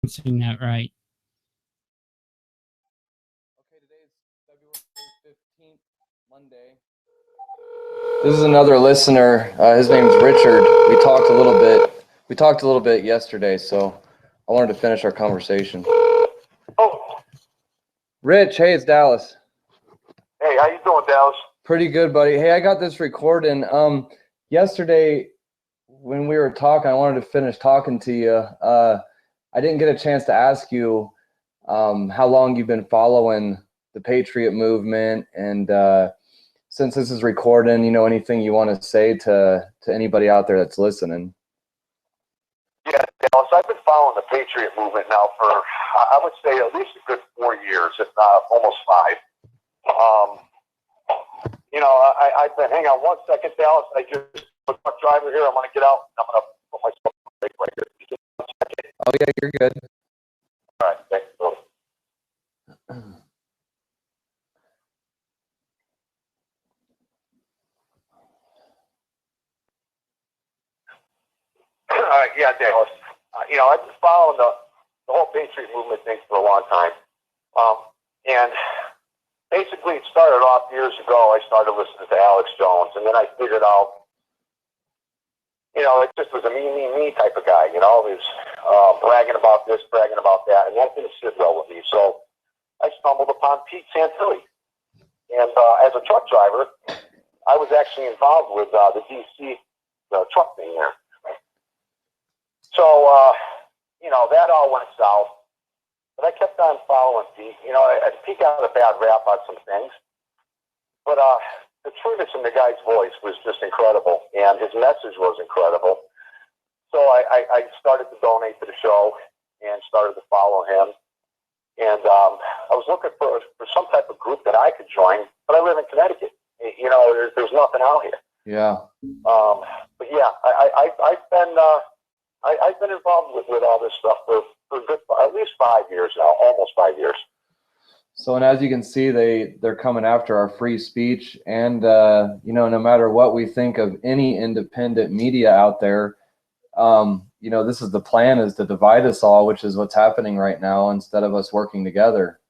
pronouncing that right. Okay, today is February 15th, Monday. This is another listener. His name's Richard. We talked a little bit. We talked a little bit yesterday, so I wanted to finish our conversation. Oh, Rich, hey, it's Dallas. hey, how you doing, Dallas? Pretty good, buddy. Hey, I got this recording. Yesterday when we were talking, I wanted to finish talking to you. I didn't get a chance to ask you how long you've been following the Patriot movement, and since this is recording, anything you want to say to anybody out there that's listening? Yeah, Dallas, I've been following the Patriot movement now for, I would say, at least a good 4 years, if not almost 5. I've been, hang on one second, Dallas. I just, a truck driver here, I'm going to get out. I'm going to put myself on break right here. Just 1 second. Oh, yeah, you're good. All right, thanks. All right, yeah, Dallas. I've been following the whole Patriot movement thing for a long time. And basically, it started off years ago. I started listening to Alex Jones, and then I figured out, it just was a me type of guy. He was bragging about this, bragging about that, and that didn't sit well with me. So I stumbled upon Pete Santilli. And as a truck driver, I was actually involved with the DC truck thing there. So, that all went south. But I kept on following Pete. Pete got a bad rap on some things. But the trueness in the guy's voice was just incredible. And his message was incredible. So I started to donate to the show and started to follow him. And I was looking for some type of group that I could join. But I live in Connecticut. There's nothing out here. Yeah. But yeah, I've been involved with all this stuff for good, at least 5 years now, almost 5 years. So, and as you can see, they're coming after our free speech, and no matter what we think of any independent media out there, this is the plan, is to divide us all, which is what's happening right now, instead of us working together.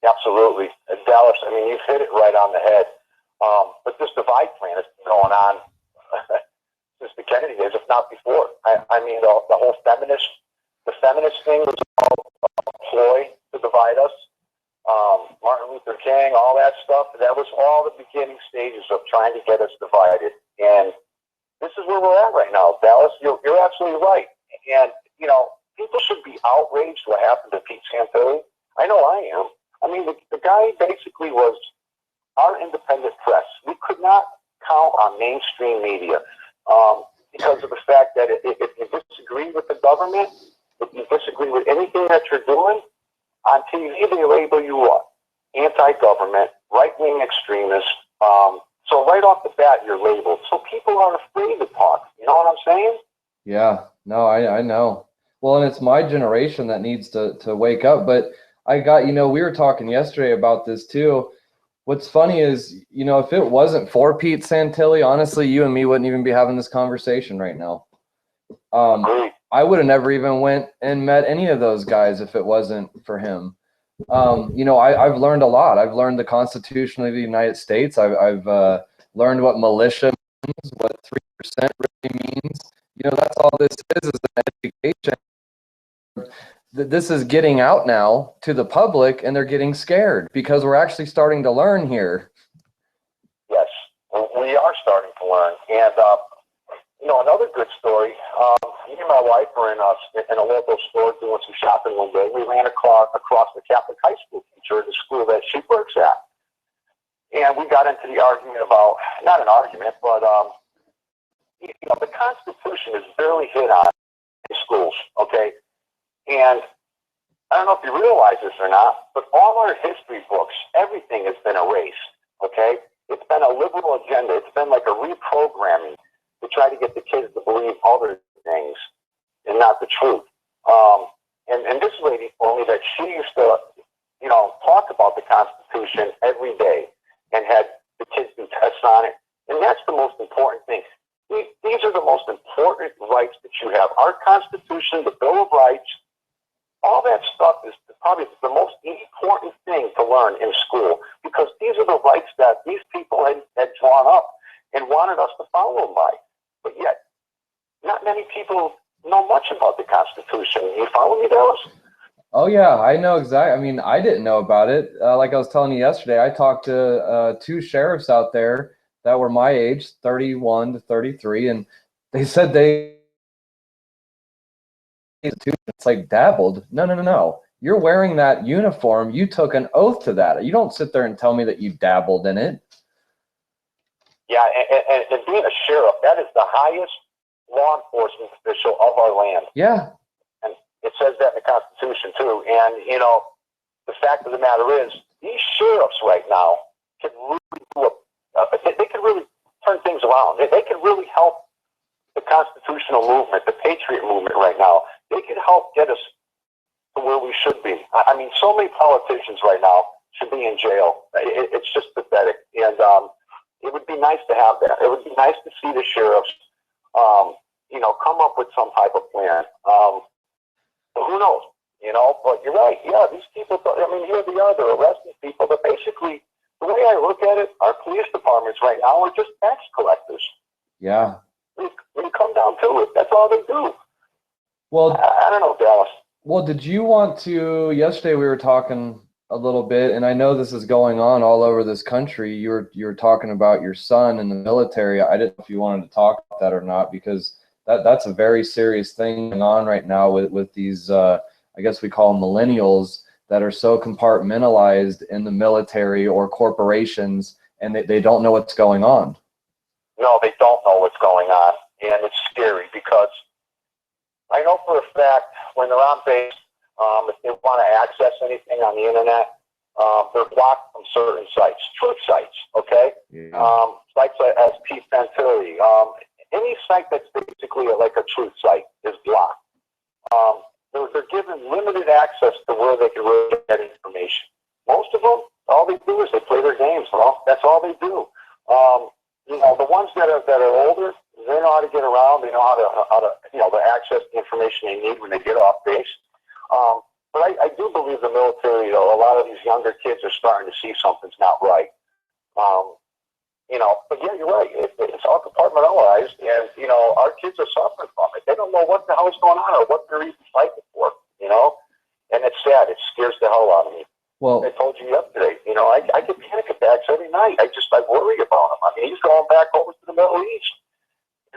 Absolutely, Dallas. I mean, you've hit it right on the head. But this divide plan has been going on since the Kennedy days, if not before. I mean, the whole feminist thing was all a ploy to divide us. Martin Luther King, all that stuff, that was all the beginning stages of trying to get us divided. And this is where we're at right now, Dallas. You're absolutely right. And, people should be outraged what happened to Pete Santilli. I know I am. I mean, the guy basically was our independent press. We could not count on mainstream media. Because of the fact that if you disagree with the government, if you disagree with anything that you're doing, on TV they label you what? Anti-government, right-wing extremist. So right off the bat you're labeled. So people aren't afraid to talk. You know what I'm saying? Yeah, no, I know. Well, and it's my generation that needs to wake up. But I got, we were talking yesterday about this too. What's funny is, if it wasn't for Pete Santilli, honestly, you and me wouldn't even be having this conversation right now. I would have never even went and met any of those guys if it wasn't for him. I've learned a lot. I've learned the Constitution of the United States. I've learned what militia means, what 3% really means. That's all this is an education. This is getting out now to the public, and they're getting scared because we're actually starting to learn here. Yes, we are starting to learn. And, another good story, me and my wife were in a local store doing some shopping one day. We ran across the Catholic high school teacher at the school that she works at. And we got into the argument about, not an argument, but, the Constitution is barely hit on in schools, okay? And I don't know if you realize this or not, but all our history books, everything has been erased, okay? It's been a liberal agenda. It's been like a reprogramming to try to get the kids to believe other things and not the truth. And this lady told me that she used to, talk about the Constitution every day and had the kids do tests on it. And that's the most important thing. These are the most important rights that you have. Our Constitution, the Bill of Rights, probably the most important thing to learn in school, because these are the rights that these people had drawn up and wanted us to follow them by. But yet, not many people know much about the Constitution. You follow me, Dallas? Oh yeah, I know exactly. I mean, I didn't know about it. Like I was telling you yesterday, I talked to two sheriffs out there that were my age, 31 to 33, and they said it's like dabbled. No, no, no, no. You're wearing that uniform. You took an oath to that. You don't sit there and tell me that you dabbled in it. Yeah, and being a sheriff, that is the highest law enforcement official of our land. Yeah. And it says that in the Constitution, too. And, you know, the fact of the matter is, these sheriffs right now can really do they can really turn things around. They can really help the constitutional movement, the patriot movement right now. They can help get us to where we should be. I mean, so many politicians right now should be in jail. It's just pathetic. And it would be nice to have that. It would be nice to see the sheriffs, you know, come up with some type of plan. But who knows? You know, but you're right. Yeah, these people, I mean, here they are, they're arresting people. But basically, the way I look at it, our police departments right now are just tax collectors. Yeah. When you come down to it, that's all they do. Well, I don't know, Dallas. Well, did you want to, yesterday we were talking a little bit, and I know this is going on all over this country. You were talking about your son in the military. I didn't know if you wanted to talk about that or not, because that's a very serious thing going on right now with these, I guess we call them millennials, that are so compartmentalized in the military or corporations, and they don't know what's going on. No, they don't know what's going on, and it's scary, because I know for a fact when they're on base, if they want to access anything on the internet, they're blocked from certain sites, truth sites, okay? Yeah. Sites as Pete Venturi, any site that's basically like a truth site is blocked. They're given limited access to where they can really get information. Most of them, all they do is they play their games. That's all they do. You know, the ones that are older, they know how to get around. They know how to you know, to access the information they need when they get off base. But I do believe the military, though, a lot of these younger kids are starting to see something's not right. You know, but yeah, you're right. It's all compartmentalized, and you know, our kids are suffering from it. They don't know what the hell is going on or what they're even fighting for. You know, and it's sad. It scares the hell out of me. Well, I told you yesterday, you know, I get panic attacks every night. I worry about him. I mean, he's going back over to the Middle East.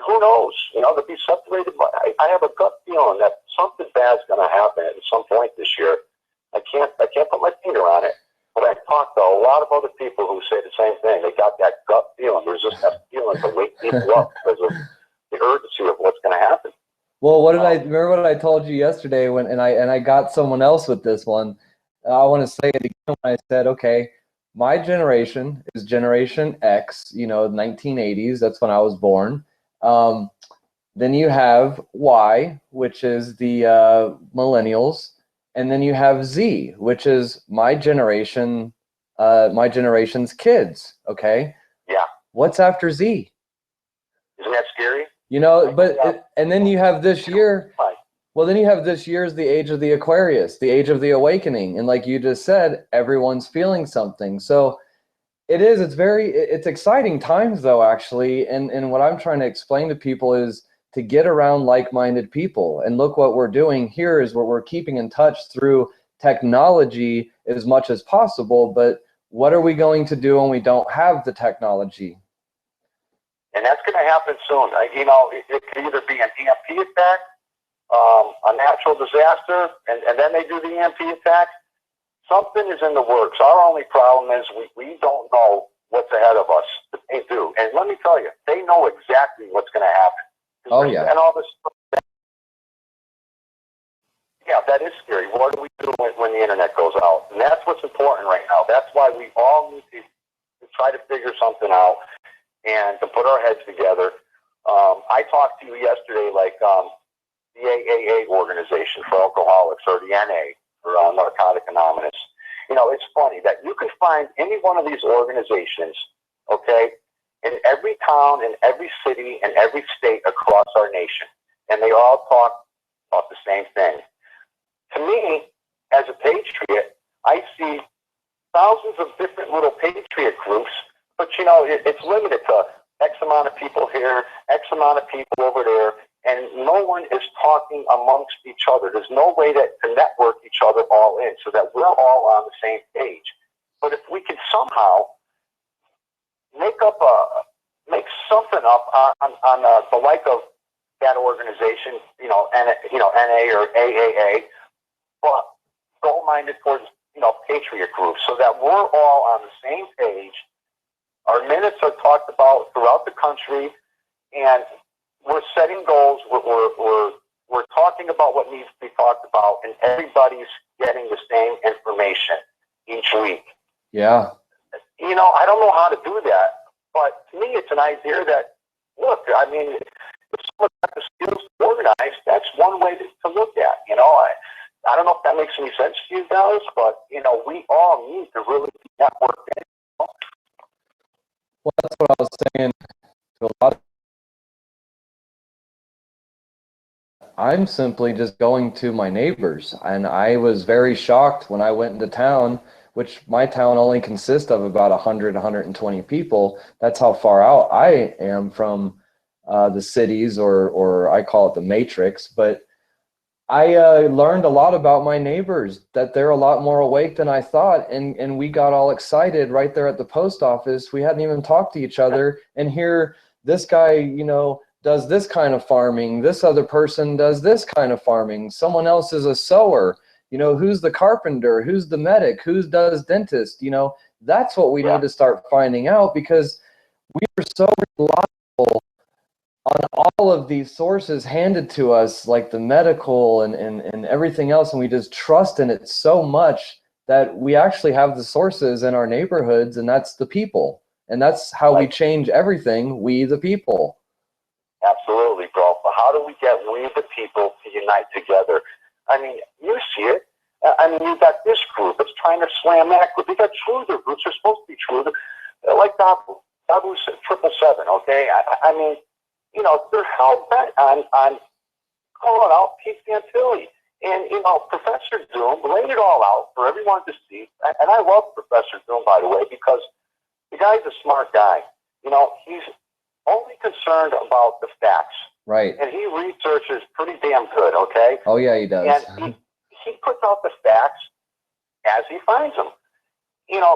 Who knows? You know, to be separated. I have a gut feeling that something bad's going to happen at some point this year. I can't put my finger on it. But I talked to a lot of other people who say the same thing. They got that gut feeling. There's just that feeling to wake people up because of the urgency of what's going to happen. Well, what did I remember? What I told you yesterday and I got someone else with this one. I want to say it again when I said, okay, my generation is Generation X. You know, 1980s. That's when I was born. Then you have Y, which is the millennials, and then you have Z, which is my generation, my generation's kids. Okay. Yeah. What's after Z? Isn't that scary? You know, but and then you have this year. Well, then you have this year's the age of the Aquarius, the age of the awakening, and like you just said, everyone's feeling something. So it's exciting times though, actually. And what I'm trying to explain to people is to get around like-minded people. And look what we're doing here is we're keeping in touch through technology as much as possible. But what are we going to do when we don't have the technology? And that's going to happen soon. You know, it could either be an EMP attack, a natural disaster, and then they do the EMP attack. Something is in the works. Our only problem is we don't know what's ahead of us. They do. And let me tell you, they know exactly what's going to happen. Oh, yeah. And all this stuff. Yeah, that is scary. What do we do when the internet goes out? And that's what's important right now. That's why we all need to try to figure something out and to put our heads together. I talked to you yesterday, like the AAA organization for alcoholics, or the NA for Narcotic Anonymous. You know, it's funny that you can find any one of these organizations, okay, in every town, in every city, in every state across our nation, and they all talk about the same thing. To me, as a patriot, thousands of different little patriot groups, but it's limited to X amount of people here, X amount of people over there, and no one is talking amongst each other. There's no way to network each other all in so that we're all on the same page. But if we can somehow make something up on the like of that organization, NA or AAA, but goal-minded towards patriot groups, so that we're all on the same page. Our minutes are talked about throughout the country, and we're setting goals. We're talking about what needs to be talked about, and everybody's getting the same information each week. Yeah. I don't know how to do that, but to me, it's an idea that, look, I mean, if someone got the skills to organize, that's one way to look at. I don't know if that makes any sense to you guys, but we all need to really network in. Well, that's what I was saying to a lot of. I'm simply just going to my neighbors, and I was very shocked when I went into town, which my town only consists of about 100, 120 people. That's how far out I am from the cities, or I call it the matrix. But I learned a lot about my neighbors, that they're a lot more awake than I thought, and we got all excited right there at the post office. We hadn't even talked to each other, and here this guy, does this kind of farming, this other person does this kind of farming, someone else is a sewer, who's the carpenter, who's the medic, who does dentist. That's what we need to start finding out, because we are so reliable on all of these sources handed to us, like the medical and everything else, and we just trust in it so much that we actually have the sources in our neighborhoods, and that's the people. And that's how we change everything, we the people. Absolutely, bro. But how do we get we the people to unite together? I mean, you see it. I mean, you got this group that's trying to slam that group. You got truther groups. They're supposed to be truther. Like Dabu 777, okay? I mean, they're hell bent on calling out Pete Santilli. And, Professor Doom laid it all out for everyone to see. And I love Professor Doom, by the way, because the guy's a smart guy. He's only concerned about the facts. Right. And he researches pretty damn good, okay? Oh, yeah, he does. And he puts out the facts as he finds them.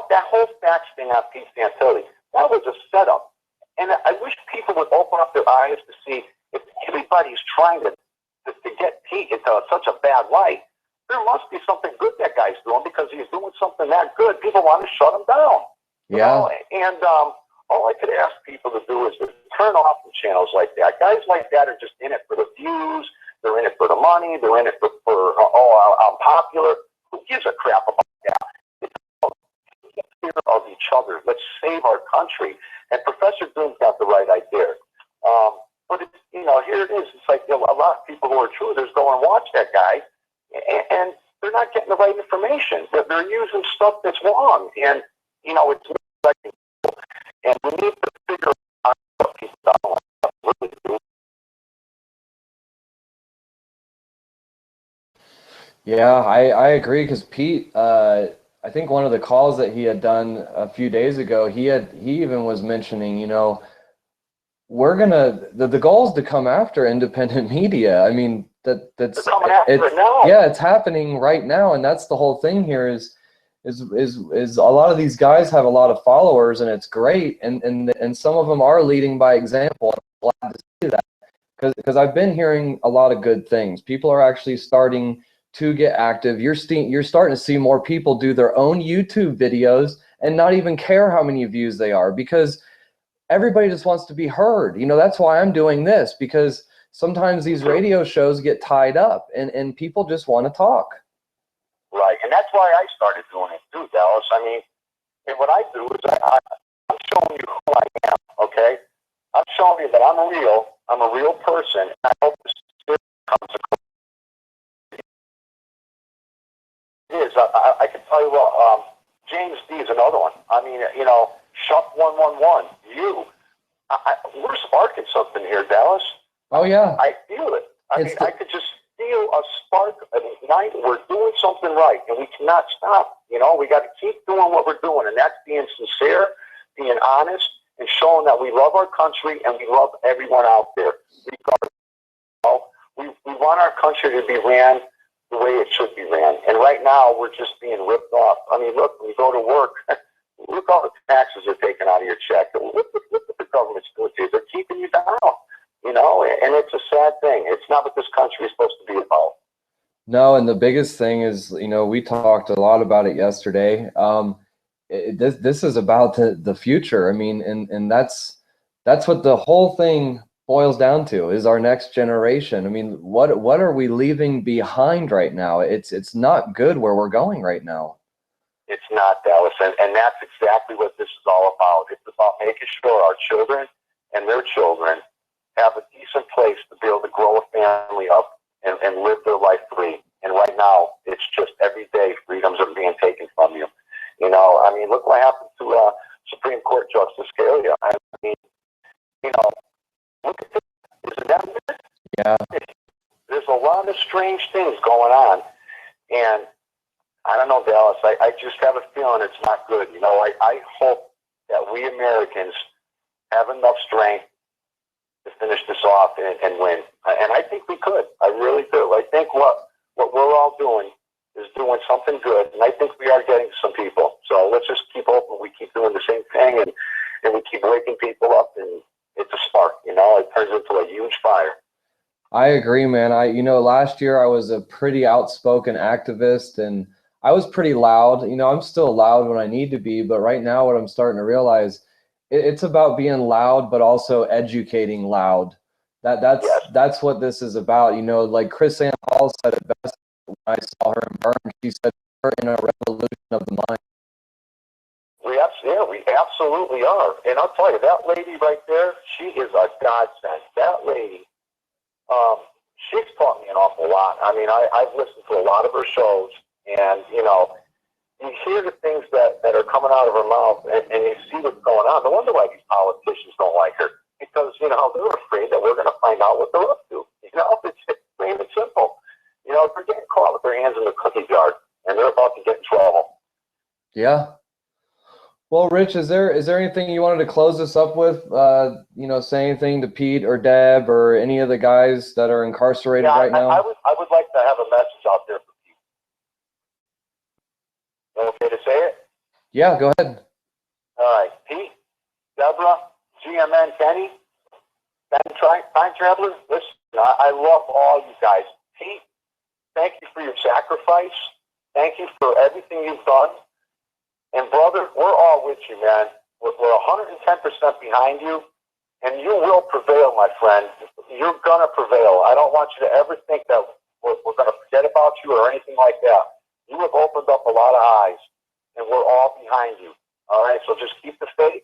That whole facts thing on Pete Santilli, that was a setup. And I wish people would open up their eyes to see, if everybody's trying to get Pete into such a bad light, there must be something good that guy's doing, because he's doing something that good. People want to shut him down. Yeah. And all I could ask people to do is to turn off the channels like that. Guys like that are just in it for the views. They're in it for the money. They're in it for I'm popular. Who gives a crap about that? Take care of each other. Let's save our country. And Professor Doom's got the right idea. But here it is. It's like a lot of people who are truthers go and watch that guy, and they're not getting the right information. They're using stuff that's wrong, and it's like, and we need to figure out what people don't really do. Yeah, I agree, because Pete, I think one of the calls that he had done a few days ago, he even was mentioning, we're gonna the goal is to come after independent media. I mean, that's coming after it now. Yeah, it's happening right now, and that's the whole thing here. Is a lot of these guys have a lot of followers, and it's great, and some of them are leading by example. I'm glad to see that, because I've been hearing a lot of good things. People are actually starting to get active. You're starting to see more people do their own YouTube videos and not even care how many views they are, because everybody just wants to be heard. That's why I'm doing this, because sometimes these radio shows get tied up, and people just want to talk. Right, and that's why I started doing it too, Dallas. I mean, and what I do is I'm showing you who I am, okay? I'm showing you that I'm real. I'm a real person, and I hope this comes across. It is. I can tell you what, James D is another one. I mean, Shuck 111, we're sparking something here, Dallas. Oh, yeah. I feel it. I mean, I could just feel a spark, an ignite. We're doing something right, and we cannot stop. You know, we got to keep doing what we're doing, and that's being sincere, being honest, and showing that we love our country and we love everyone out there. We want our country to be ran the way it should be ran. And right now, we're just being ripped off. I mean, look, when you go to work, look all the taxes they're taking out of your check. Look what the government's doing to you. They're keeping you down, you know, and it's a sad thing. It's not what this country is supposed to be about. No, and the biggest thing is, you know, we talked a lot about it yesterday. This is about the future. I mean, and that's what the whole thing boils down to, is our next generation. I mean, what are we leaving behind right now? It's not good where we're going right now. It's not, Dallas, and that's exactly what this is all about. It's about making sure our children and their children have a decent place to be able to grow a family up and live their life free. And right now, it's just every day freedoms are being taken from you. You know, I mean, look what happened to Supreme Court Justice Scalia. I mean, you know, look at this. Isn't that weird? Yeah. There's a lot of strange things going on. And I don't know, Dallas, I just have a feeling it's not good. You know, I hope that we Americans have enough strength to finish this off and win. And I think we could. I really do. I think what we're all doing is doing something good, and I think we are getting some people. So let's just keep hoping we keep doing the same thing, and we keep waking people up, and it's a spark, you know, it turns into a huge fire. I agree, man. You know, last year I was a pretty outspoken activist, and I was pretty loud. You know, I'm still loud when I need to be, but right now what I'm starting to realize, it's about being loud, but also educating loud. That's what this is about. You know, like Chris Ann Hall said it best when I saw her in Bern. She said, "We're in a revolution of the mind." We absolutely are. And I'll tell you, that lady right there, she is a godsend. That lady, she's taught me an awful lot. I mean, I've listened to a lot of her shows, and, you know, you hear the things that are coming out of her mouth, and you see what's going on. No wonder why these politicians don't like her, because, you know, they're afraid that we're going to find out what they're up to. You know, it's plain and simple. You know, they're getting caught with their hands in the cookie jar, and they're about to get in trouble. Yeah. Well, Rich, is there anything you wanted to close this up with? You know, say anything to Pete or Deb or any of the guys that are incarcerated right now? I would like to have a message out there for Pete. Okay to say it? Yeah, go ahead. All right. Pete, Deborah, GMN, Kenny, Time Traveler, listen, I love all you guys. Pete, thank you for your sacrifice. Thank you for everything you've done. And brother, we're all with you, man. We're 110% behind you, and you will prevail, my friend. You're gonna prevail. I don't want you to ever think that we're gonna forget about you or anything like that. You have opened up a lot of eyes, and we're all behind you. All right, so just keep the faith.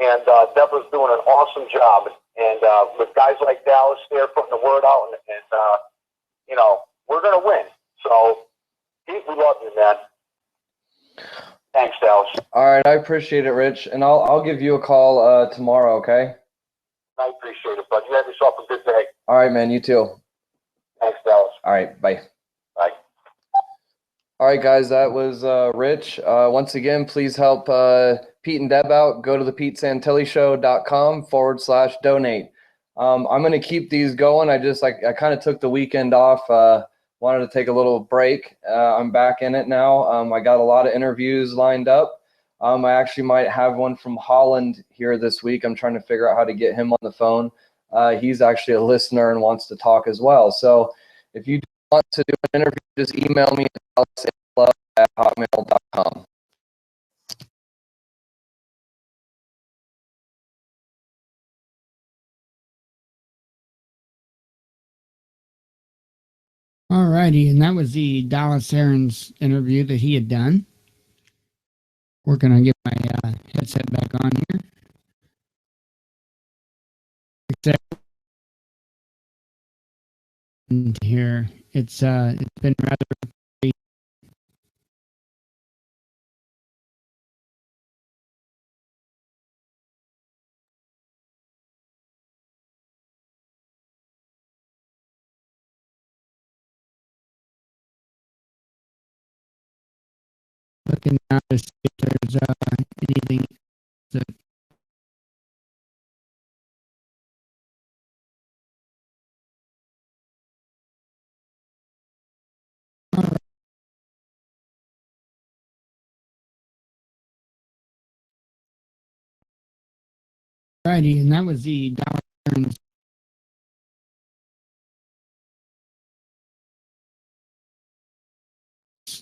And Deborah's doing an awesome job, and with guys like Dallas there putting the word out, and you know, we're gonna win. So, Pete, we love you, man. Thanks, Dallas. All right, I appreciate it, Rich, and I'll give you a call tomorrow, okay? I appreciate it, bud. You have yourself a good day. All right, man, you too. Thanks, Dallas. All right, bye. Bye. All right, guys, that was Rich. Once again, please help Pete and Deb out. Go to thePeteSantillyshow.com/donate. I'm going to keep these going. I kind of took the weekend off. Wanted to take a little break. I'm back in it now. I got a lot of interviews lined up. I actually might have one from Holland here this week. I'm trying to figure out how to get him on the phone. He's actually a listener and wants to talk as well. So if you want to do an interview, just email me at hotmail.com. All righty, and that was the Dallas Aaron's interview that he had done. Working on getting my headset back on here. Here, it's been rather looking now to see if there's anything that. Alrighty, and that was the Dallas Stearns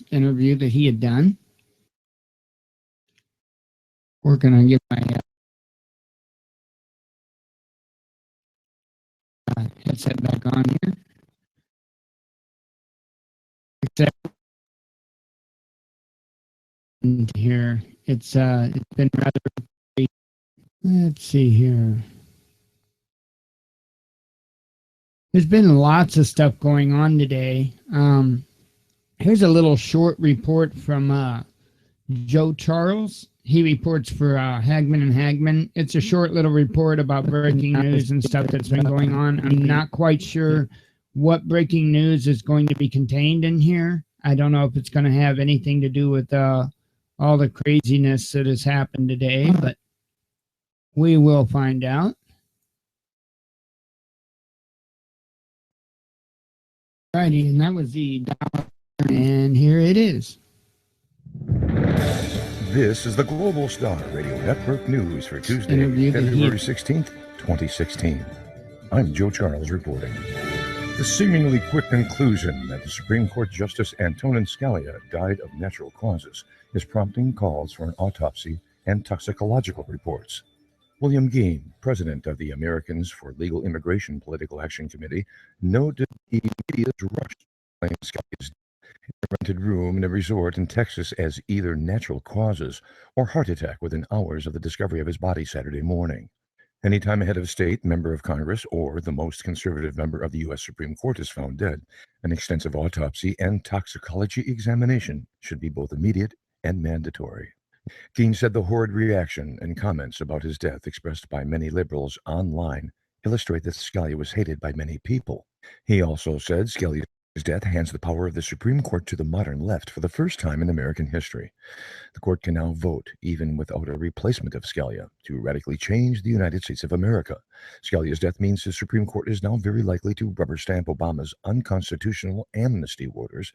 interview that he had done. Working on getting my headset back on here. Except here, it's been rather. Let's see here. There's been lots of stuff going on today. Here's a little short report from Joe Charles. He reports for Hagman and Hagman. It's a short little report about breaking news and stuff that's been going on. I'm not quite sure what breaking news is going to be contained in here. I don't know if it's going to have anything to do with all the craziness that has happened today, but we will find out. Alrighty, and that was the dollar, and here it is. This is the Global Star Radio Network News for Tuesday, Interview that February 16th, 2016. I'm Joe Charles reporting. The seemingly quick conclusion that the Supreme Court Justice Antonin Scalia died of natural causes is prompting calls for an autopsy and toxicological reports. William Geen, president of the Americans for Legal Immigration Political Action Committee, noted the media's rush to claim Scalia's rented room in a resort in Texas as either natural causes or heart attack within hours of the discovery of his body Saturday morning. Anytime a head of state, member of Congress, or the most conservative member of the U.S. Supreme Court is found dead, an extensive autopsy and toxicology examination should be both immediate and mandatory. Geen said the horrid reaction and comments about his death expressed by many liberals online illustrate that Scalia was hated by many people. He also said Scalia's death hands the power of the Supreme Court to the modern left for the first time in American history. The court can now vote, even without a replacement of Scalia, to radically change the United States of America. Scalia's death means the Supreme Court is now very likely to rubber stamp Obama's unconstitutional amnesty orders,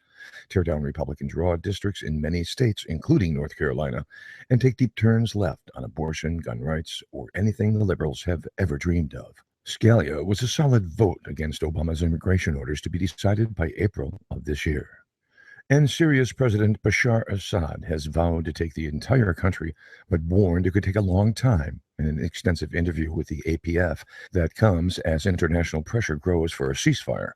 tear down Republican draw districts in many states, including North Carolina, and take deep turns left on abortion, gun rights, or anything the liberals have ever dreamed of. Scalia was a solid vote against Obama's immigration orders to be decided by April of this year. And Syria's President Bashar Assad has vowed to take the entire country, but warned it could take a long time in an extensive interview with the APF that comes as international pressure grows for a ceasefire.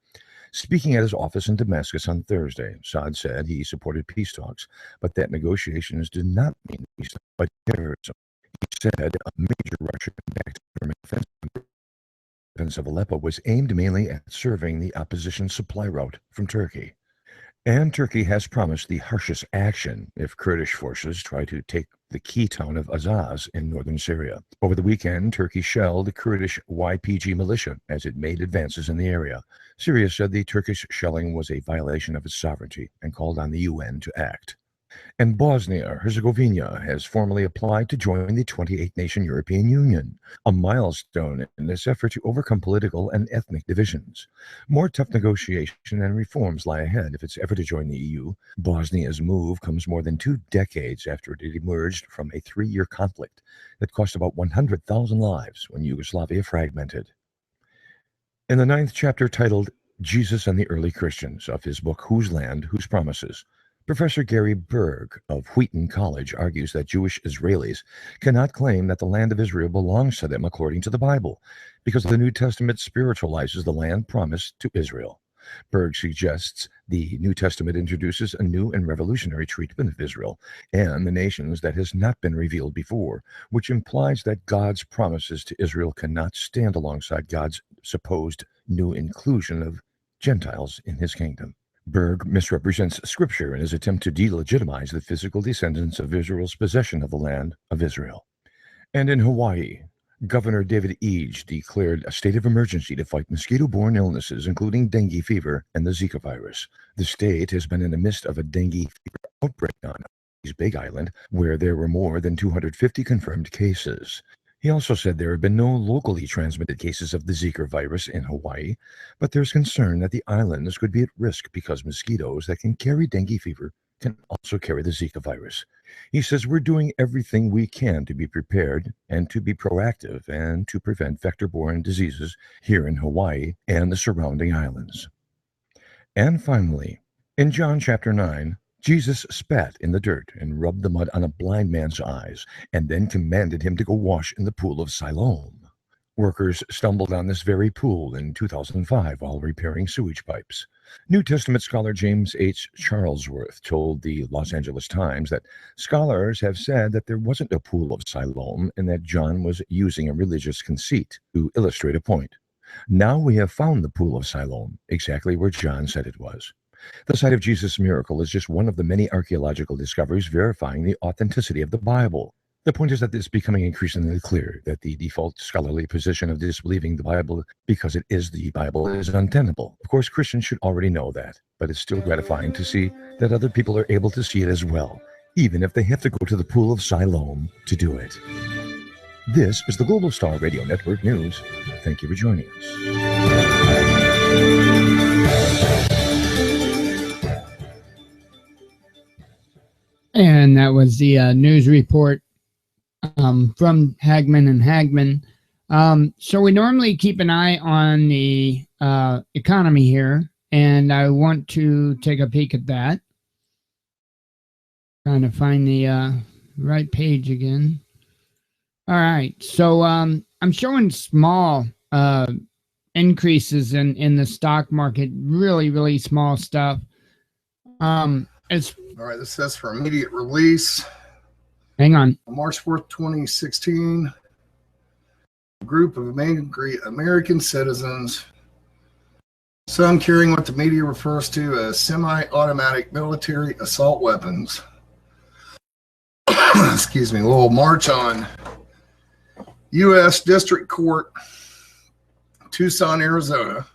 Speaking at his office in Damascus on Thursday, Assad said he supported peace talks, but that negotiations did not mean peace but terrorism. He said a major Russian-backed government offensive of Aleppo was aimed mainly at serving the opposition supply route from Turkey. And Turkey has promised the harshest action if Kurdish forces try to take the key town of Azaz in northern Syria. Over the weekend, Turkey shelled the Kurdish YPG militia as it made advances in the area. Syria said the Turkish shelling was a violation of its sovereignty and called on the UN to act. And Bosnia-Herzegovina has formally applied to join the 28-nation European Union, a milestone in this effort to overcome political and ethnic divisions. More tough negotiation and reforms lie ahead if it's ever to join the EU. Bosnia's move comes more than 2 decades after it emerged from a 3-year conflict that cost about 100,000 lives when Yugoslavia fragmented. In the 9th chapter titled Jesus and the Early Christians of his book Whose Land, Whose Promises, Professor Gary Berg of Wheaton College argues that Jewish Israelis cannot claim that the land of Israel belongs to them according to the Bible, because the New Testament spiritualizes the land promised to Israel. Berg suggests the New Testament introduces a new and revolutionary treatment of Israel and the nations that has not been revealed before, which implies that God's promises to Israel cannot stand alongside God's supposed new inclusion of Gentiles in his kingdom. Berg misrepresents Scripture in his attempt to delegitimize the physical descendants of Israel's possession of the land of Israel. And in Hawaii, Governor David Ige declared a state of emergency to fight mosquito-borne illnesses, including dengue fever and the Zika virus. The state has been in the midst of a dengue fever outbreak on Big Island, where there were more than 250 confirmed cases. He also said there have been no locally transmitted cases of the Zika virus in Hawaii, but there's concern that the islands could be at risk because mosquitoes that can carry dengue fever can also carry the Zika virus. He says we're doing everything we can to be prepared and to be proactive and to prevent vector-borne diseases here in Hawaii and the surrounding islands. And finally, in John chapter 9, Jesus spat in the dirt and rubbed the mud on a blind man's eyes, and then commanded him to go wash in the pool of Siloam. Workers stumbled on this very pool in 2005 while repairing sewage pipes. New Testament scholar James H. Charlesworth told the Los Angeles Times that scholars have said that there wasn't a pool of Siloam and that John was using a religious conceit to illustrate a point. Now we have found the pool of Siloam, exactly where John said it was. The site of Jesus' miracle is just one of the many archaeological discoveries verifying the authenticity of the Bible. The point is that it's becoming increasingly clear that the default scholarly position of disbelieving the Bible because it is the Bible is untenable. Of course, Christians should already know that, but it's still gratifying to see that other people are able to see it as well, even if they have to go to the pool of Siloam to do it. This is the Global Star Radio Network News. Thank you for joining us. And that was the news report from Hagman and Hagman. So we normally keep an eye on the economy here, and I want to take a peek at that. Trying to find the right page again. All right, so I'm showing small increases in the stock market, really small stuff. It's All right, this says for immediate release. Hang on. On March 4th, 2016, a group of angry American citizens, some carrying what the media refers to as semi-automatic military assault weapons, excuse me, will march on U.S. District Court, Tucson, Arizona,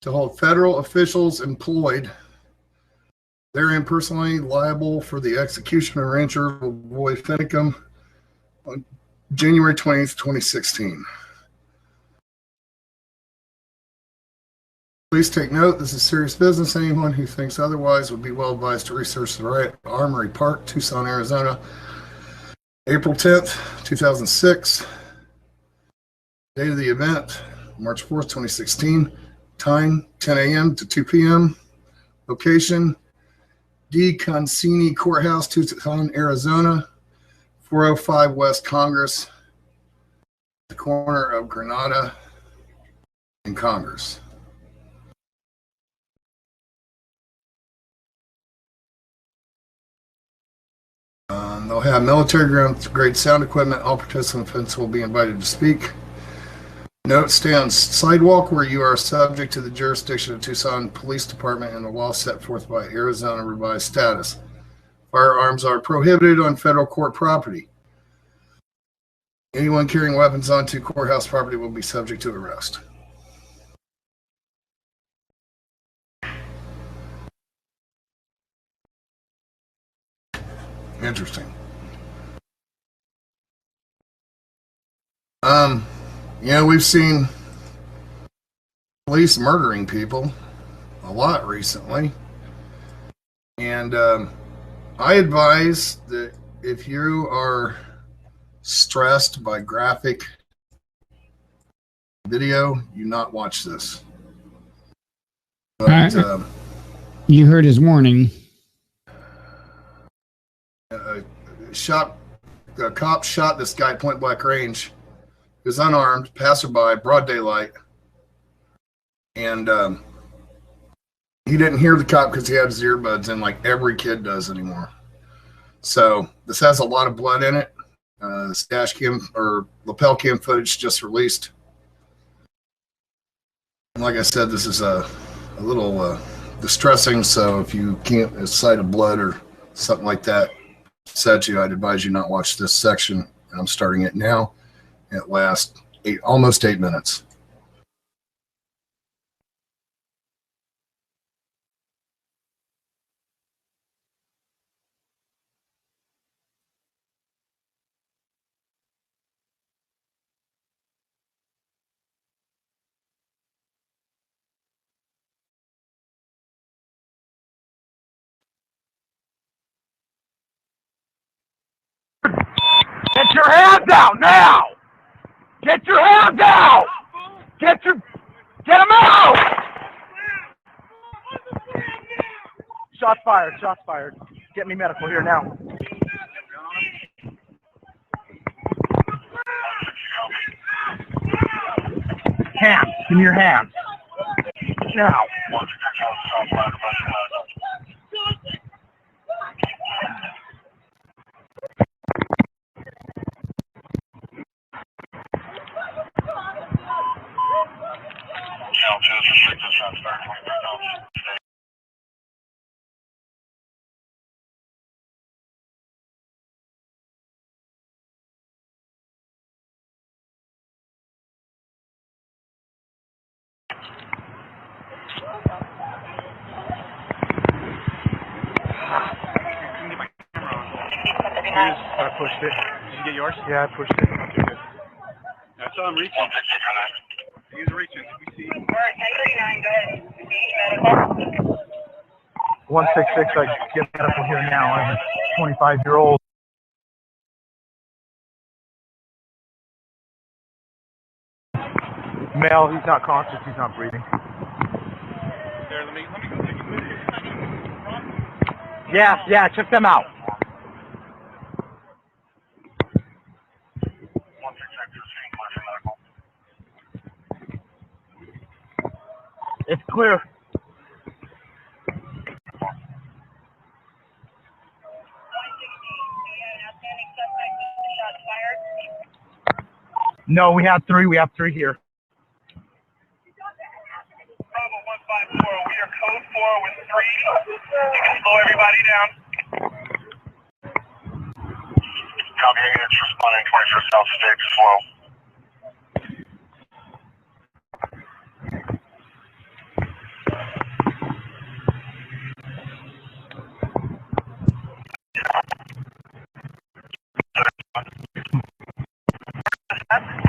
to hold federal officials employed therein personally liable for the execution of Rancher Roy Finicum on January 20th, 2016. Please take note, this is serious business. Anyone who thinks otherwise would be well advised to research the riot at Armory Park, Tucson, Arizona, April 10th, 2006. Date of the event, March 4th, 2016. Time, 10 a.m. to 2 p.m. Location, D. Concini Courthouse, Tucson, Arizona, 405 West Congress, the corner of Granada and Congress. They'll have military grade sound equipment. All participants will be invited to speak. Note, stay on sidewalk where you are subject to the jurisdiction of Tucson Police Department and the law set forth by Arizona Revised Status. Firearms are prohibited on federal court property. Anyone carrying weapons onto courthouse property will be subject to arrest. Interesting. We've seen police murdering people a lot recently. And I advise that if you are stressed by graphic video, you not watch this. But you heard his warning. A cop shot this guy point blank range. He was unarmed, passerby, broad daylight, and he didn't hear the cop because he had his earbuds in, like every kid does anymore. So this has a lot of blood in it. This dash cam or lapel cam footage just released. And like I said, this is a little distressing. So if you can't, a sight of blood or something like that upset you, I'd advise you not watch this section. And I'm starting it now. It lasts almost 8 minutes. your hands out now! Get your hands out! Get them out! Shots fired, shots fired. Get me medical here now. Hands, give me your hands. Now. I pushed it. Did you get yours? Yeah, I pushed it. Okay, good. I saw him reaching. He was reaching. We see. 166, I get medical here now. I'm a 25-year-old. Male, he's not conscious, he's not breathing. There, let me go take a video. Yeah, check them out. It's clear. No, we have three. We have three here. Bravo 154, we are code 4 with 3. You can slow everybody down. Copy, units responding 21st South State, slow.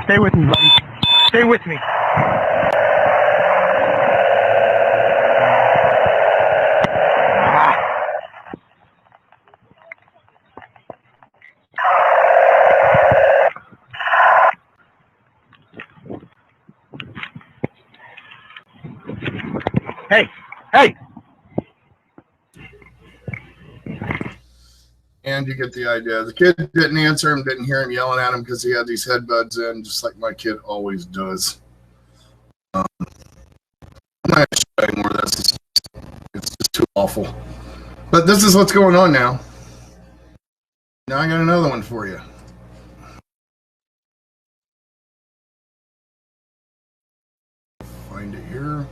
Stay with me, buddy. Stay with me. Hey! And you get the idea. The kid didn't answer him, didn't hear him yelling at him because he had these headbuds in, just like my kid always does. I'm not going to show you more of this. It's just too awful. But this is what's going on now. Now I got another one for you. Find it here.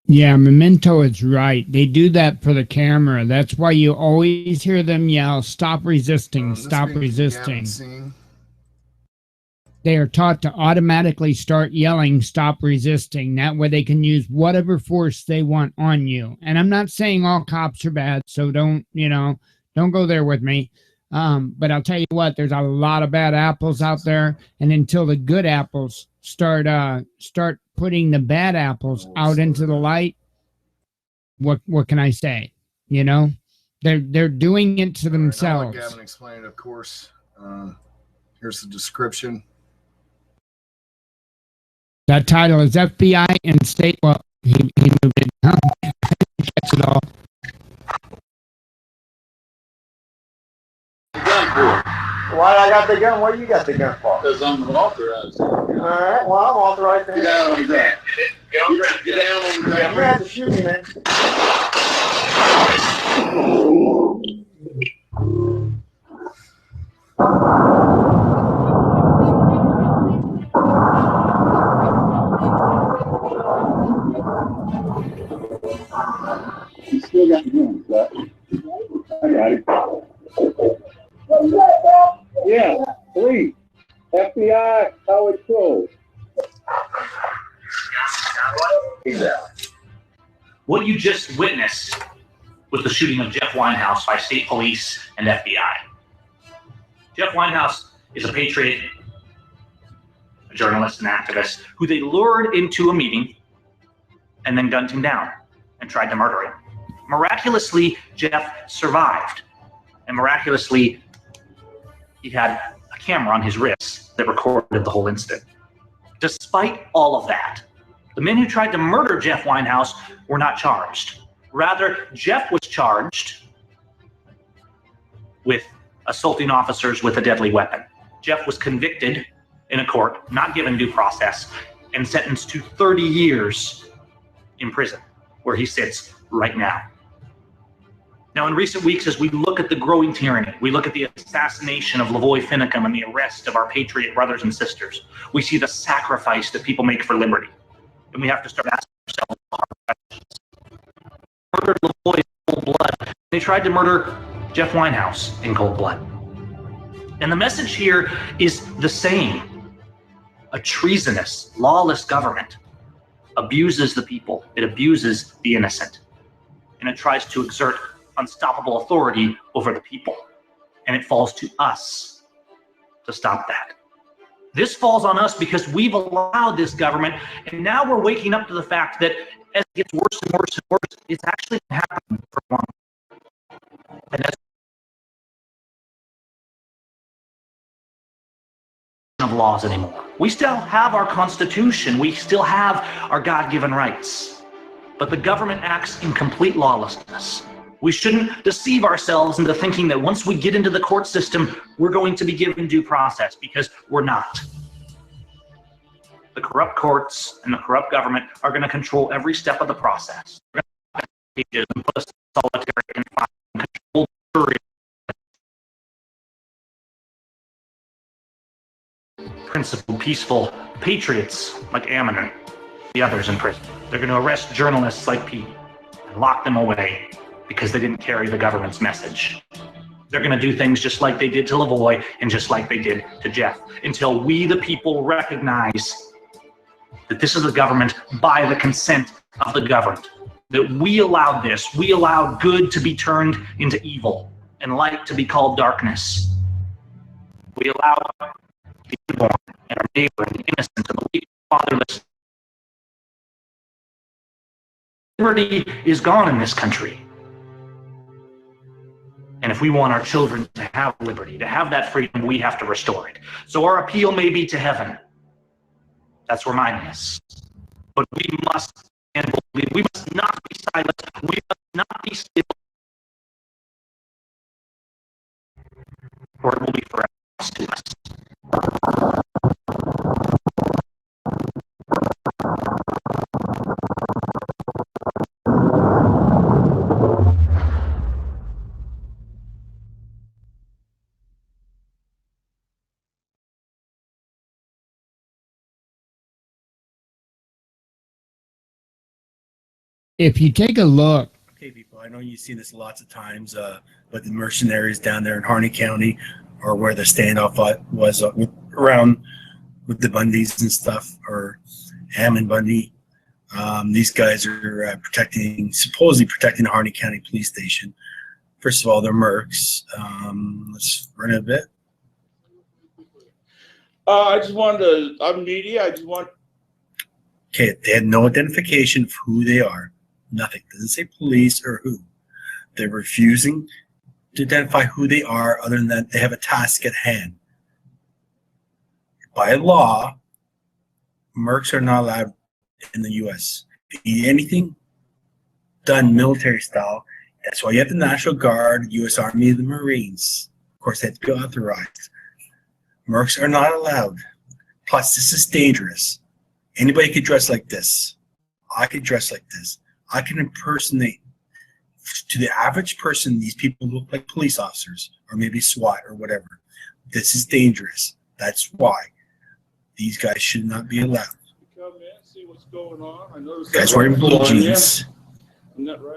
Yeah, Memento is right. They do that for the camera. That's why you always hear them yell, "Stop resisting, stop resisting." They are taught to automatically start yelling, "Stop resisting." That way they can use whatever force they want on you. And I'm not saying all cops are bad, so don't go there with me. But I'll tell you what, there's a lot of bad apples out there. And until the good apples start putting the bad apples out into the light, what can I say? They're doing it to themselves. I'll let Gavin explain it, of course. Here's the description. That title is FBI and state. Well, he moved it. Catch it all. Why I got the gun? What you got the gun for? Because I'm authorized. All right, well, I'm authorized. Get down on the ground. Get down on the ground. I'm going to have to shoot you, man. You still got guns, right? I got it. Yeah, 3. FBI, Howard Cole. What you just witnessed was the shooting of Jeff Winehouse by state police and FBI. Jeff Winehouse is a patriot, a journalist, and activist who they lured into a meeting and then gunned him down and tried to murder him. Miraculously, Jeff survived. And miraculously, he had a camera on his wrist that recorded the whole incident. Despite all of that, the men who tried to murder Jeff Winehouse were not charged. Rather, Jeff was charged with assaulting officers with a deadly weapon. Jeff was convicted in a court, not given due process, and sentenced to 30 years in prison, where he sits right now. Now, in recent weeks, as we look at the growing tyranny, we look at the assassination of Lavoy Finicum and the arrest of our patriot brothers and sisters, we see the sacrifice that people make for liberty. And we have to start asking ourselves hard questions. Murdered Lavoy in cold blood. They tried to murder Jeff Winehouse in cold blood. And the message here is the same. A treasonous, lawless government abuses the people. It abuses the innocent. And it tries to exert unstoppable authority over the people. And it falls to us to stop that. This falls on us because we've allowed this government, and now we're waking up to the fact that as it gets worse and worse and worse, it's actually happening for long. And that's of laws anymore. We still have our Constitution. We still have our God-given rights. But the government acts in complete lawlessness. We shouldn't deceive ourselves into thinking that once we get into the court system, we're going to be given due process, because we're not. The corrupt courts and the corrupt government are going to control every step of the process. They're going to and put us in solitary confinement and control jury. Principled, peaceful patriots like Ammon and the others in prison. They're going to arrest journalists like Pete and lock them away because they didn't carry the government's message. They're going to do things just like they did to Lavoy and just like they did to Jeff, until we, the people, recognize that this is a government by the consent of the governed. That we allowed this. We allowed good to be turned into evil and light to be called darkness. We allowed the unborn and our neighbor and the innocent and the weak, fatherless. Liberty is gone in this country. And if we want our children to have liberty, to have that freedom, we have to restore it. So our appeal may be to heaven. That's where mine is. But we must stand boldly. We must not be silent. We must not be still. Or it will be forever lost to us. If you take a look, Okay, people, I know you've seen this lots of times, but the mercenaries down there in Harney County, or where the standoff was around with the Bundys and stuff, or Hammond Bundy. These guys are supposedly protecting the Harney County Police Station. First of all, they're mercs. Let's run a bit. I just wanted to, I'm media, Okay, they had no identification of who they are. Nothing. Doesn't say police or who. They're refusing to identify who they are, other than that they have a task at hand. By law, mercs are not allowed in the U.S. If you need anything done military style, that's why you have the National Guard, U.S. Army, the Marines. Of course, they have to be authorized. Mercs are not allowed. Plus, this is dangerous. Anybody could dress like this. I could dress like this. I can impersonate. To the average person, these people look like police officers, or maybe SWAT or whatever. This is dangerous. That's why these guys should not be allowed. come in, see what's going on. I noticed Guys wearing blue jeans.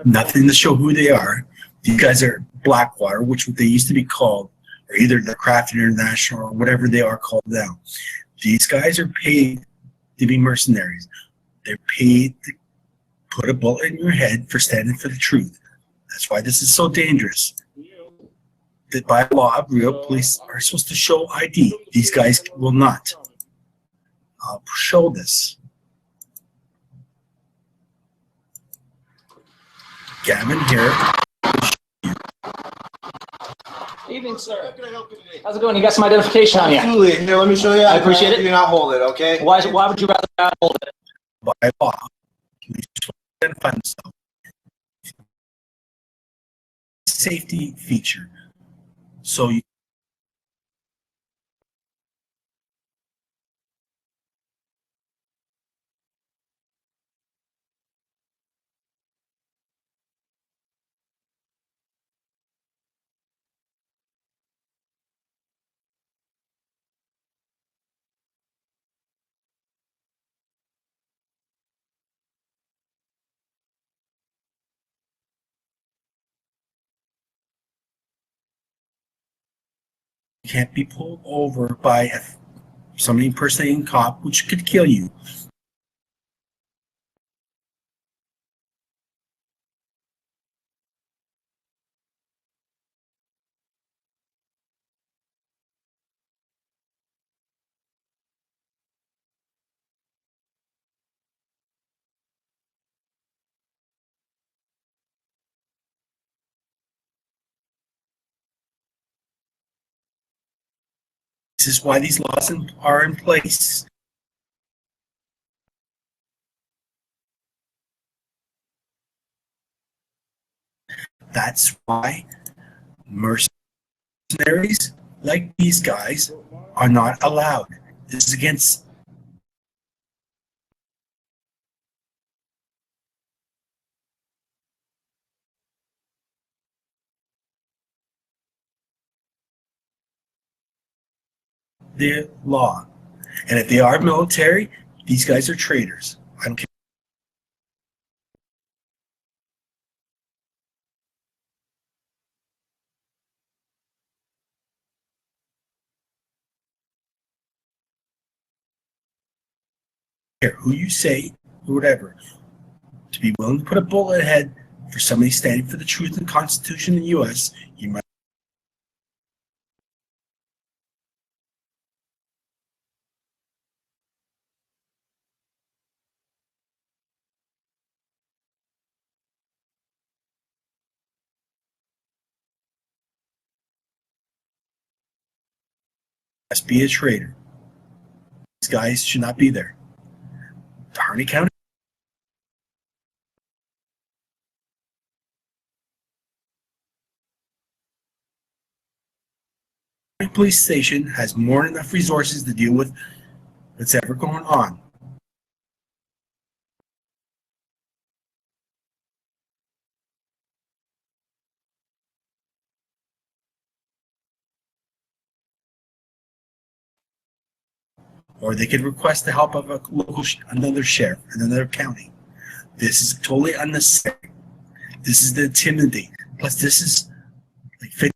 Nothing to show who they are. These guys are Blackwater, which they used to be called, or either the Craft International or whatever they are called now. These guys are paid to be mercenaries. They're paid to put a bullet in your head for standing for the truth. That's why this is so dangerous. That by law, real police are supposed to show ID. These guys will not. I'll show this. Gavin here. Evening, sir. How can I help you today? How's it going? You got some identification on you. Absolutely. Here, let me show you. I appreciate it. Do not hold it, okay? Why would you rather not hold it? By law, we should identify themselves. Safety feature. So you can't be pulled over by somebody impersonating a cop, which could kill you. This is why these laws are in place. That's why mercenaries like these guys are not allowed. This is against the law. And if they are military, these guys are traitors. I don't care. Who you say, or whatever, to be willing to put a bullet ahead for somebody standing for the truth and Constitution in the U.S., you must. Must be a traitor. These guys should not be there. Harney County. Police station has more than enough resources to deal with what's ever going on. Or they could request the help of a local, another sheriff, in another county. This is totally unnecessary. This is the intimidate. Plus, this is like 50.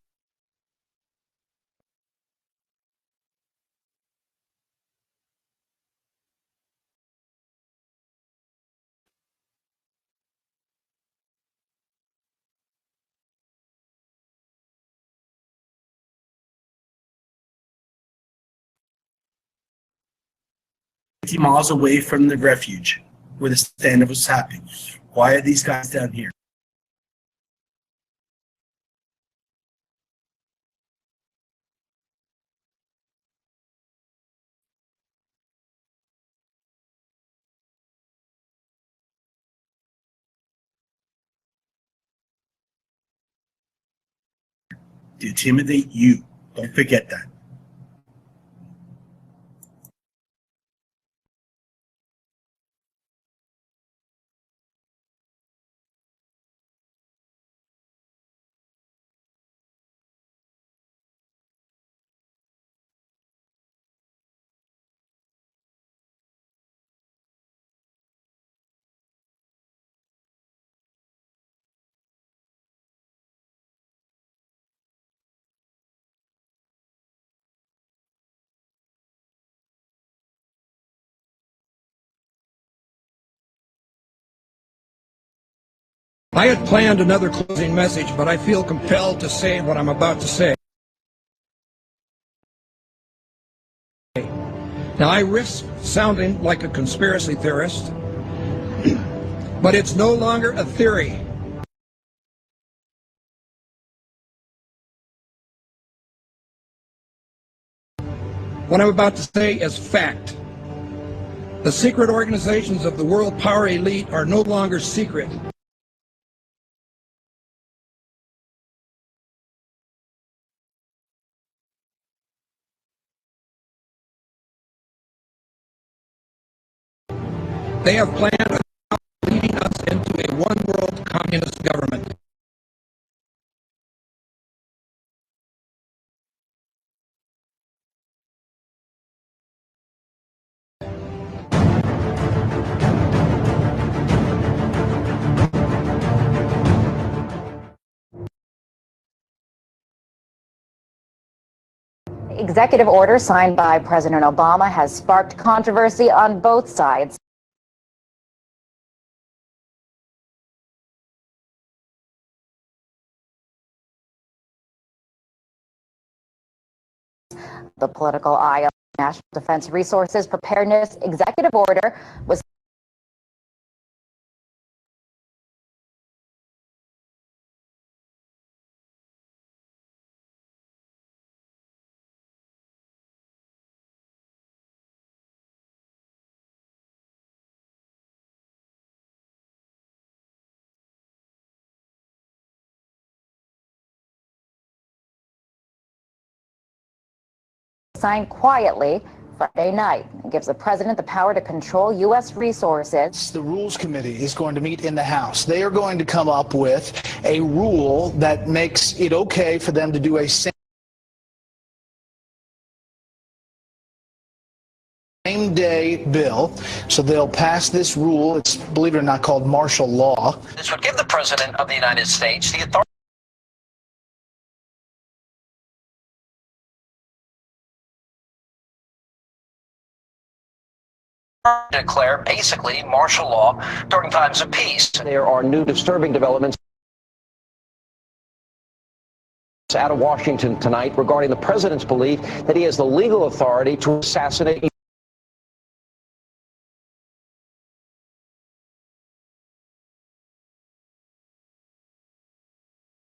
Miles away from the refuge where the stand-up was happening. Why are these guys down here? To intimidate you. Don't forget that. I had planned another closing message, but I feel compelled to say what I'm about to say. Now, I risk sounding like a conspiracy theorist, but it's no longer a theory. what I'm about to say as fact. The secret organizations of the world power elite are no longer secret. They have planned on leading us into a one-world communist government. Executive order signed by President Obama has sparked controversy on both sides. The political aisle. National Defense Resources Preparedness Executive Order was signed quietly Friday night. It gives the president the power to control U.S. resources. The Rules Committee is going to meet in the House. They are going to come up with a rule that makes it okay for them to do a same-day bill. So they'll pass this rule. It's, believe it or not, called martial law. This would give the President of the United States the authority to declare basically martial law during times of peace. There are new disturbing developments out of Washington tonight regarding the president's belief that he has the legal authority to assassinate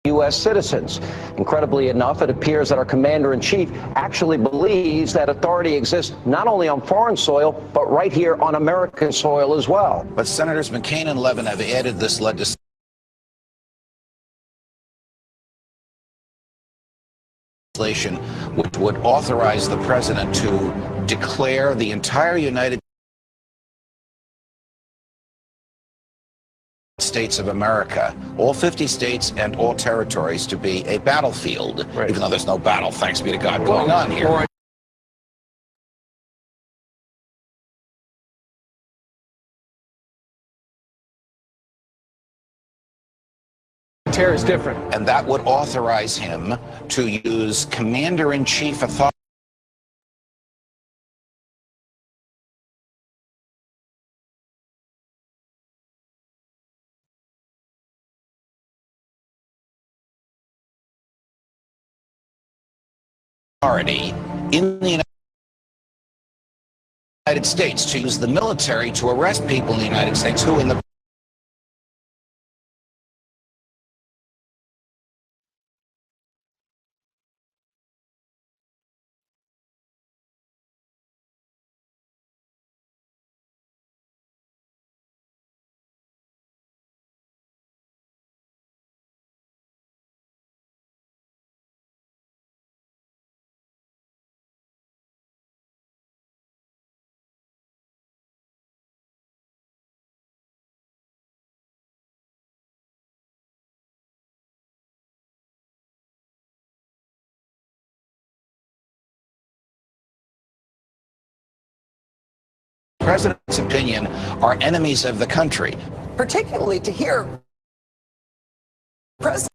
U.S. citizens. Incredibly enough, it appears that our commander-in-chief actually believes that authority exists not only on foreign soil, but right here on American soil as well. But Senators McCain and Levin have added this legislation which would authorize the president to declare the entire United States of America, all 50 states and all territories, to be a battlefield, even though there's no battle, thanks be to God, going on here. Terror is different. And that would authorize him to use commander-in-chief authority in the United States, to use the military to arrest people in the United States who in the president's opinion are enemies of the country. particularly to hear President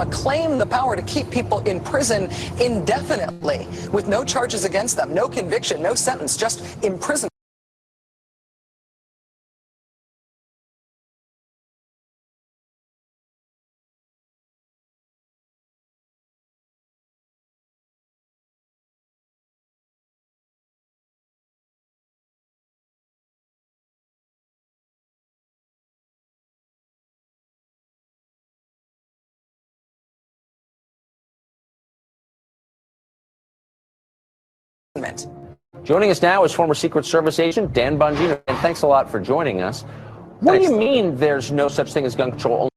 claim the power to keep people in prison indefinitely with no charges against them, no conviction, no sentence, just imprisonment. Joining us now is former Secret Service agent Dan Bongino. And thanks a lot for joining us. What do you mean there's no such thing as gun control?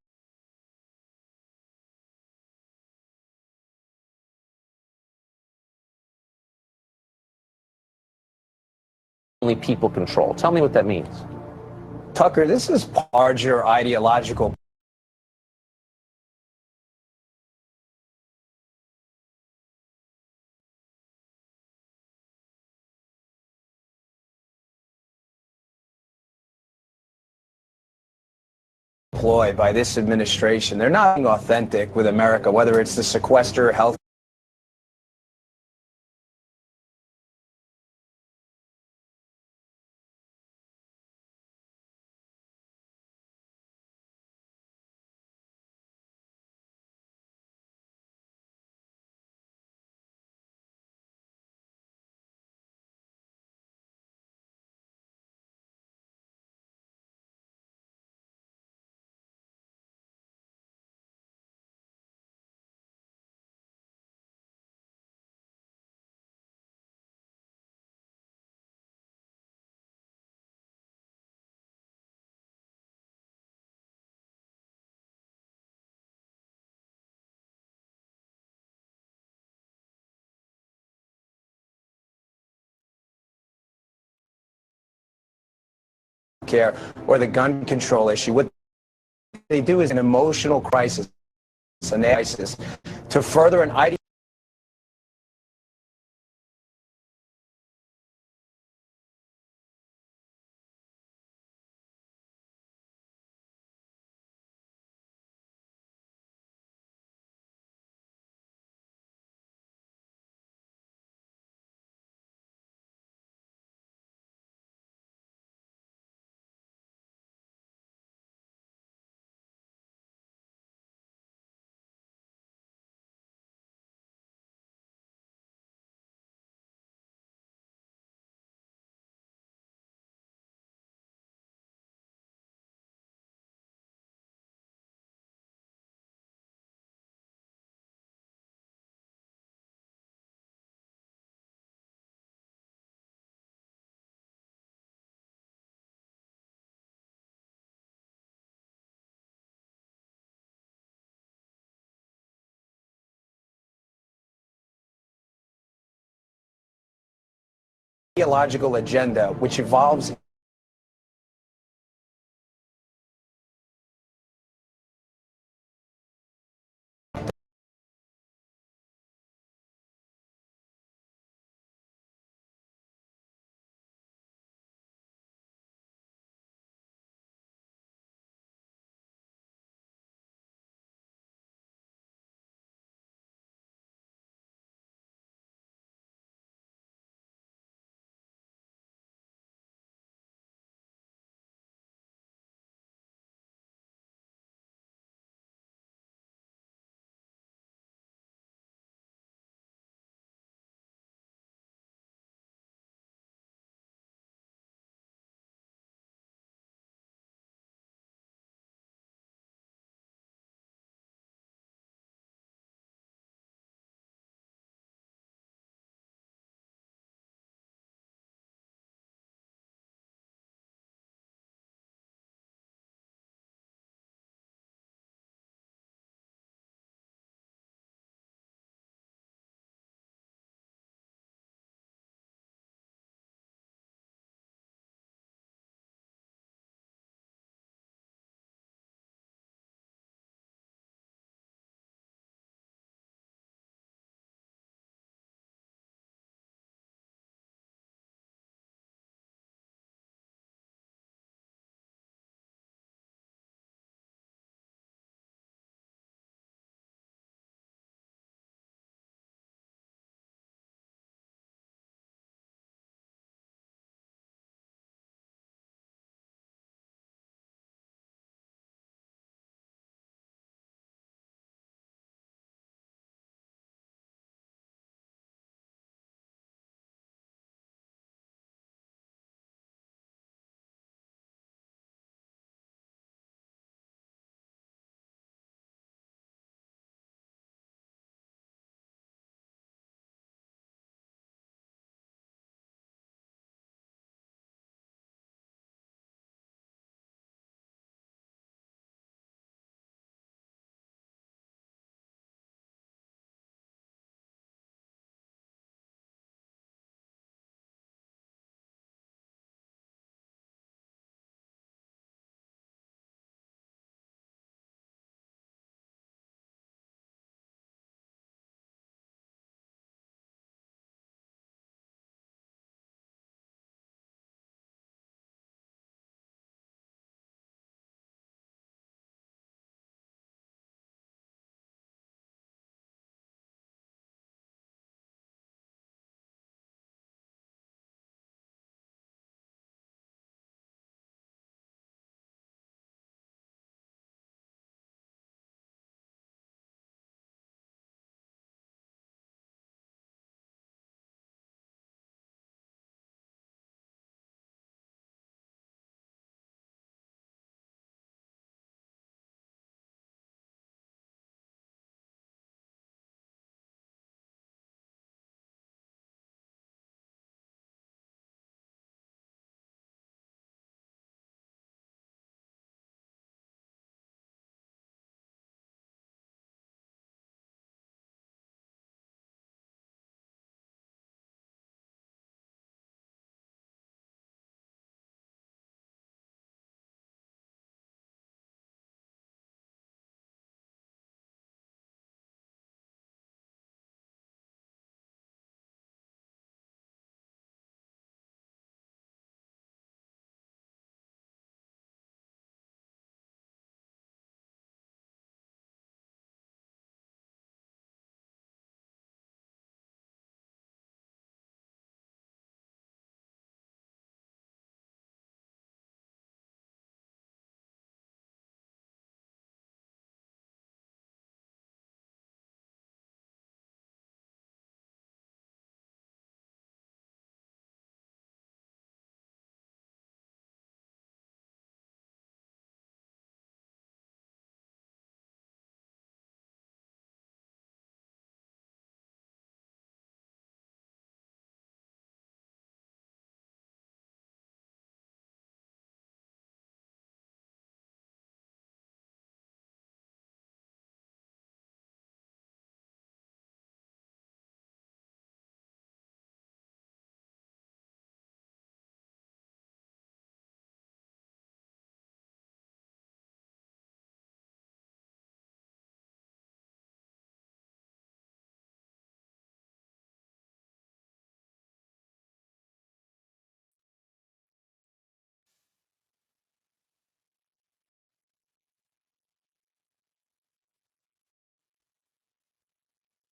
Only people control. Tell me what that means. Tucker, this is larger ideological. Ploy by this administration. They're not being authentic with America, whether it's the sequester, health. Care or the gun control issue. What they do is an emotional crisis, to further an ideology. Ideological agenda which evolves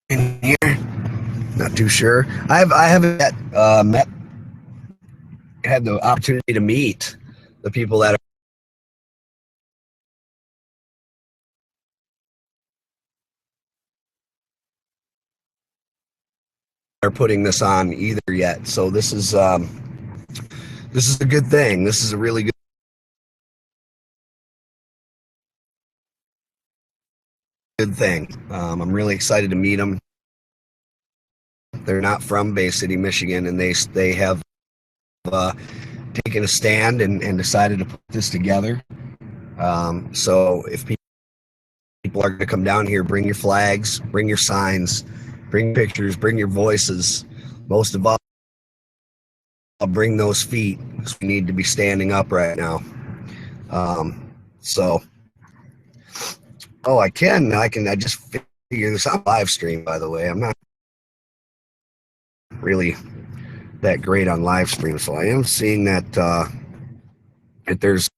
in here. Not too sure. I haven't yet had the opportunity to meet the people that are putting this on either yet. So this is a good thing. This is a really good thing. I'm really excited to meet them. They're not from Bay City, Michigan, and they have taken a stand and decided to put this together. So if people are going to come down here, bring your flags, bring your signs, bring pictures, bring your voices. Most of all, I'll bring those feet because we need to be standing up right now. I just figure this out live stream, by the way. I'm not really that great on live stream, so I am seeing that that there's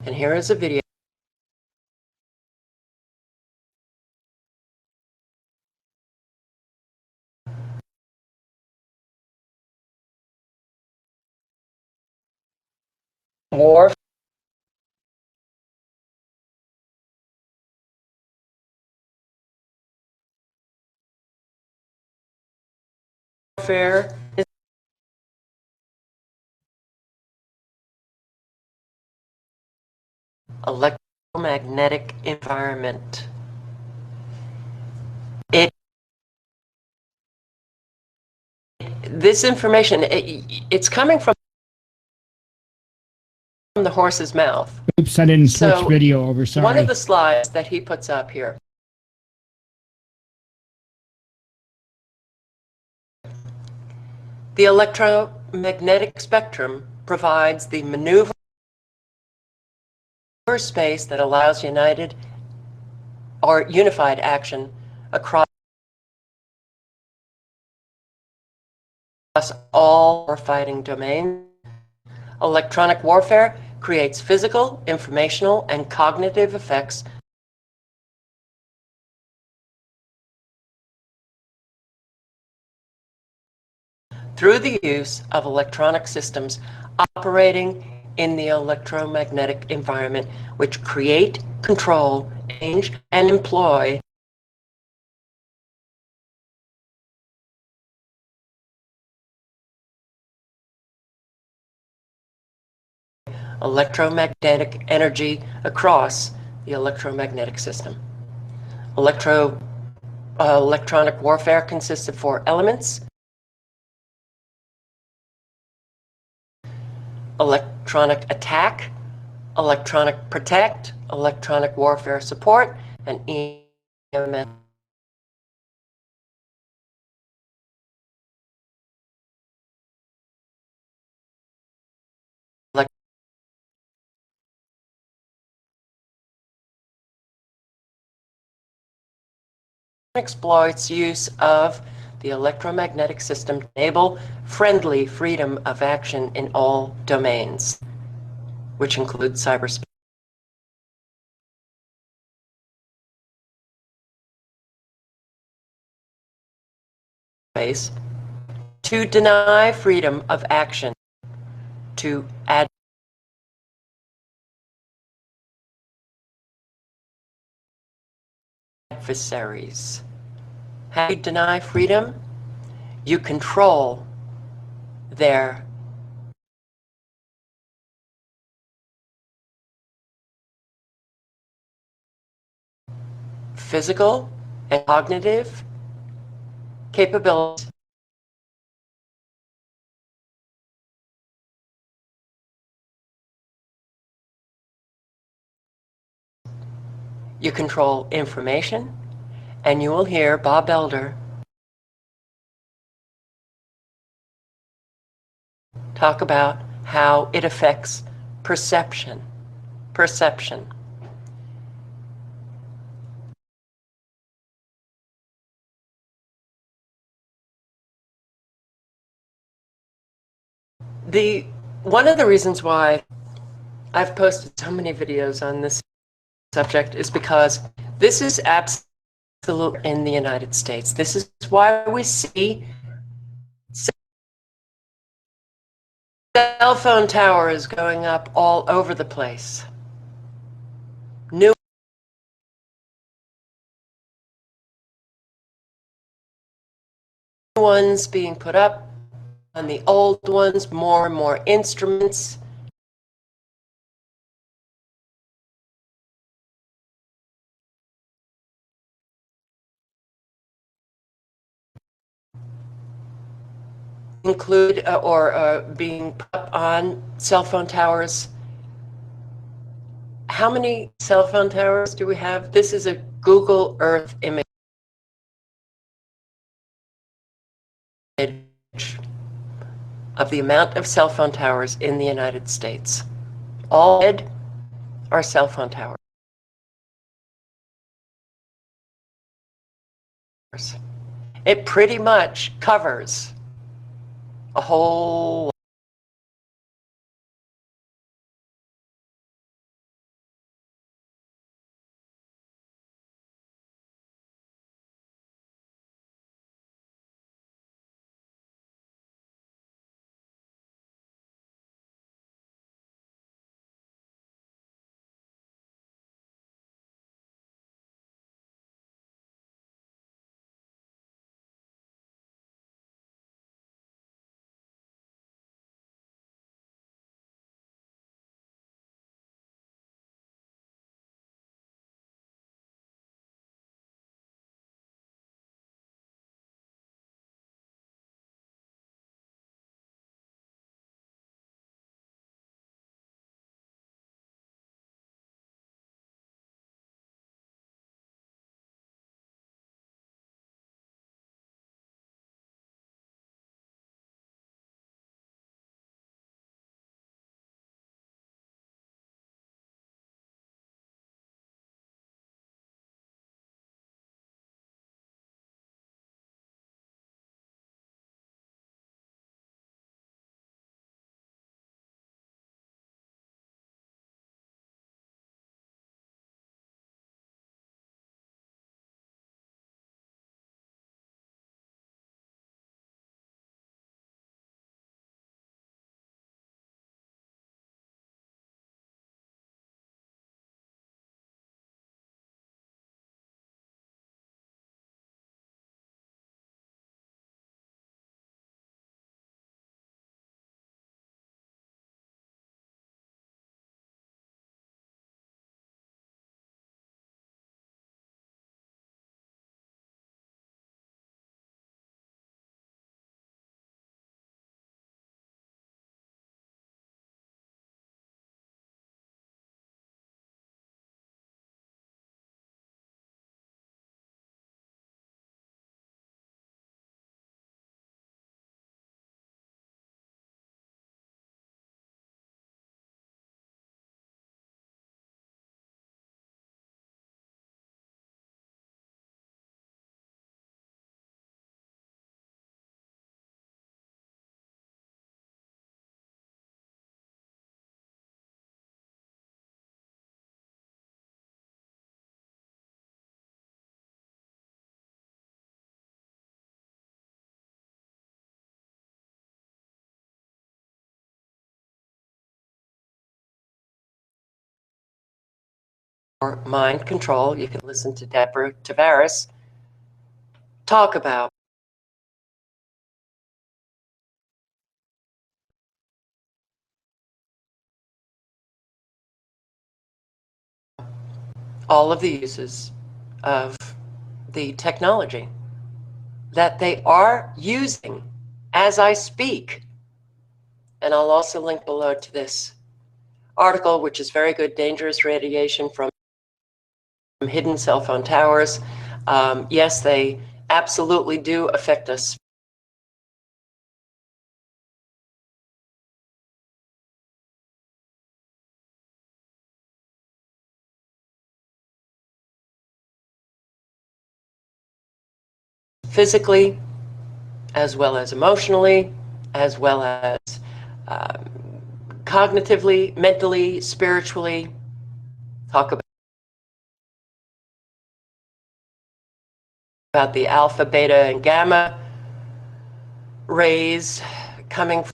And here is a video. Warfare. Is electromagnetic environment. This information, it's coming from the horse's mouth. Oops, I didn't switch video over. Sorry. One of the slides that he puts up here. The electromagnetic spectrum provides the maneuver space that allows unified action across all warfighting domains. Electronic warfare creates physical, informational, and cognitive effects through the use of electronic systems operating in the electromagnetic environment, which create, control, change, and employ electromagnetic energy across the electromagnetic system. Electronic warfare consists of 4 elements: electronic attack, electronic protect, electronic warfare support, and EMS. Exploits use of the electromagnetic system to enable friendly freedom of action in all domains, which include cyberspace. to deny freedom of action to adversaries. How do you deny freedom? You control their physical and cognitive capabilities. You control information, and you will hear Bob Elder talk about how it affects perception. Perception. One of the reasons why I've posted so many videos on this subject is because this is absolute in the United States. This is why we see cell phone towers going up all over the place. New ones being put up on the old ones, more and more instruments. Include or being put up on cell phone towers. How many cell phone towers do we have? This is a Google Earth image of the amount of cell phone towers in the United States. All red are cell phone towers. It pretty much covers a whole mind control. You can listen to Deborah Tavares talk about all of the uses of the technology that they are using as I speak. And I'll also link below to this article, which is very good, Dangerous Radiation from Hidden Cell Phone Towers. Yes, they absolutely do affect us physically, as well as emotionally, as well as cognitively, mentally, spiritually. Talk about the alpha, beta, and gamma rays coming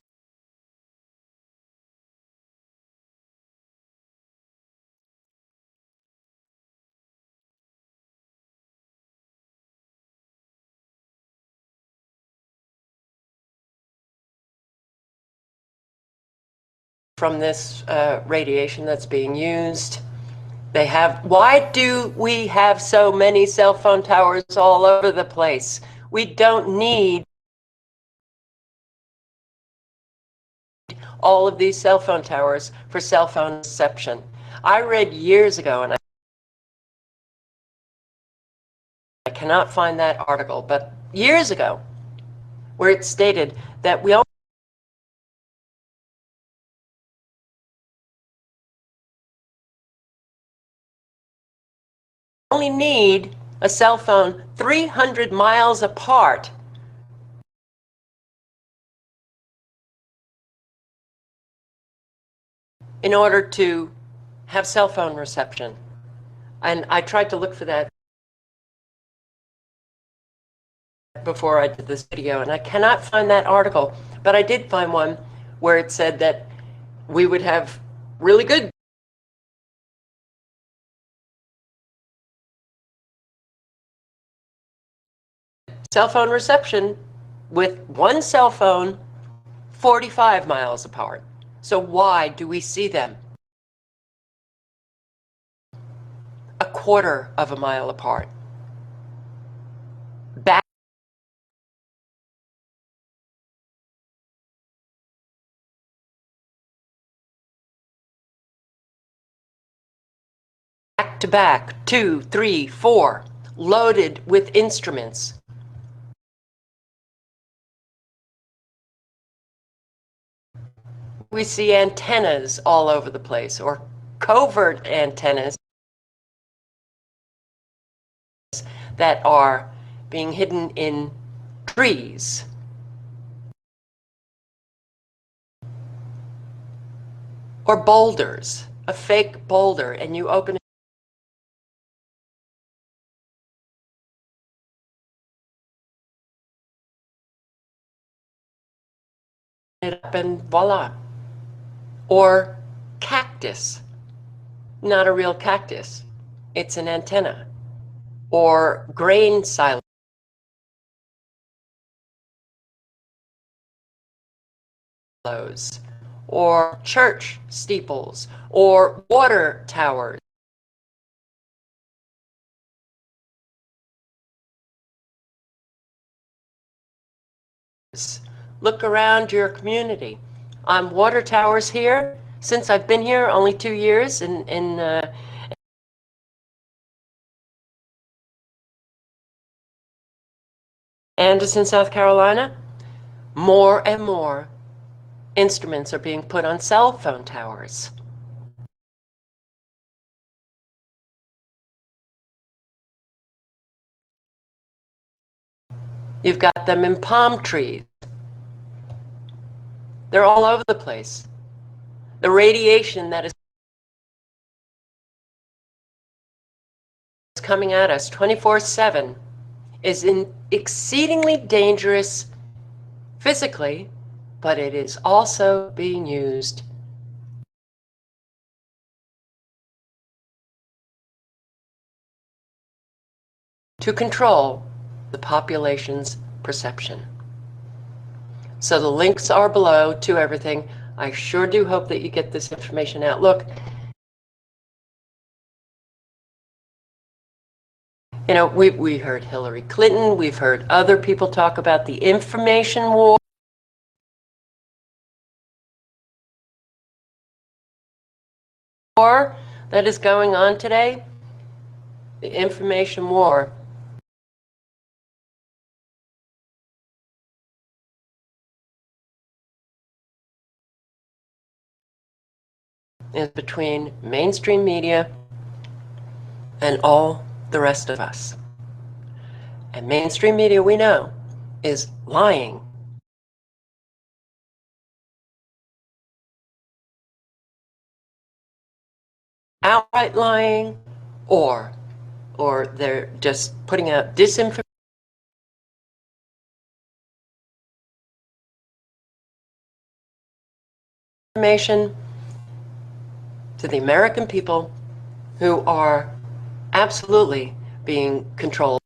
from this radiation that's being used. They have, why do we have so many cell phone towers all over the place? We don't need all of these cell phone towers for cell phone reception. I read years ago, and I cannot find that article, but years ago, where it stated that we only need a cell phone 300 miles apart in order to have cell phone reception. And I tried to look for that before I did this video, and I cannot find that article, but I did find one where it said that we would have really good cell phone reception with one cell phone 45 miles apart. So why do we see them a quarter of a mile apart? Back to back, 2, 3, 4, loaded with instruments. We see antennas all over the place, or covert antennas that are being hidden in trees. Or boulders, a fake boulder, and you open it up and voila. Or cactus, not a real cactus, it's an antenna. Or grain silos, or church steeples, or water towers. Look around your community. Water towers here, since I've been here only 2 years in Anderson, South Carolina, more and more instruments are being put on cell phone towers. You've got them in palm trees. They're all over the place. The radiation that is coming at us 24/7 is exceedingly dangerous physically, but it is also being used to control the population's perception. So the links are below to everything. I sure do hope that you get this information out. Look, you know, we heard Hillary Clinton, we've heard other people talk about the information war. That is going on today, the information war. Is between mainstream media and all the rest of us. And mainstream media, we know, is lying. Outright lying, or they're just putting out disinformation. To the American people who are absolutely being controlled.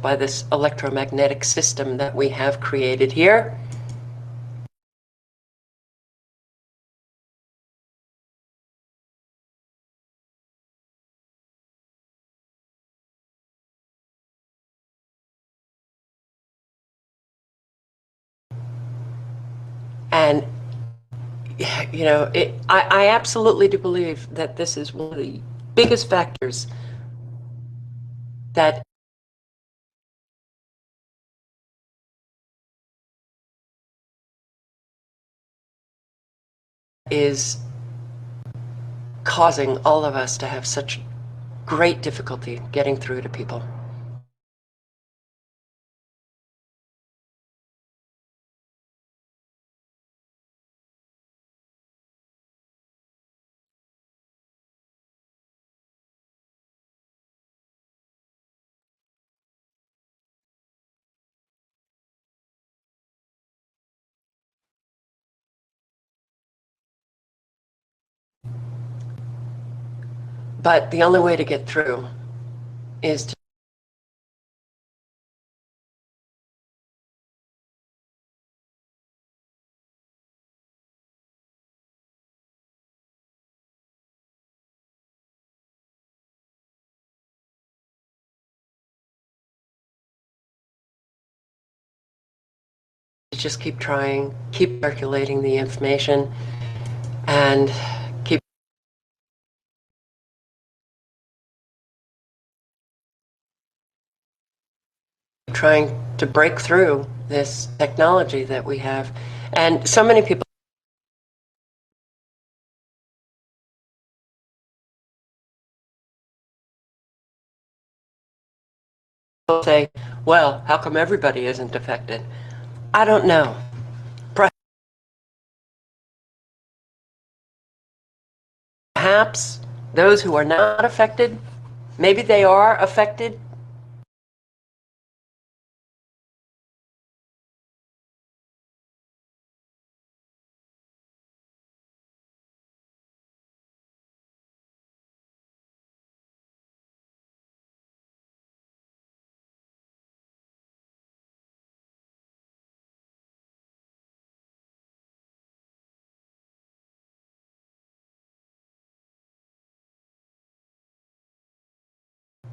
By this electromagnetic system that we have created here. And, you know, I absolutely do believe that this is one of the biggest factors that is causing all of us to have such great difficulty getting through to people. But the only way to get through is to just keep trying, keep circulating the information, and keep trying to break through this technology that we have. And so many people say, well, how come everybody isn't affected? I don't know. Perhaps those who are not affected, maybe they are affected.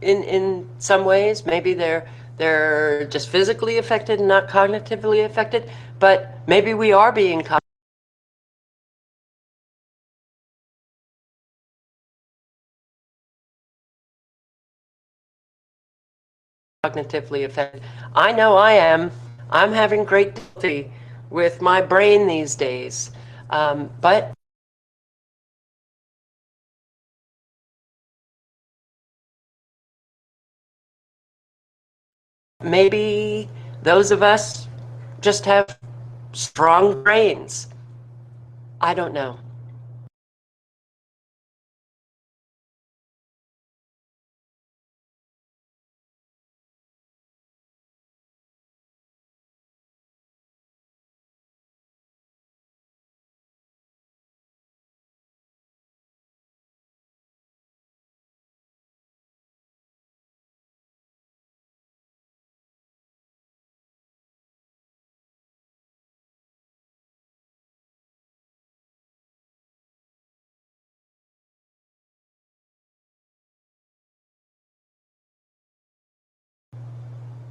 In some ways, maybe they're just physically affected and not cognitively affected, but maybe we are being cognitively affected. I know I am. I'm having great difficulty with my brain these days, but maybe Those of us just have strong brains. I don't know.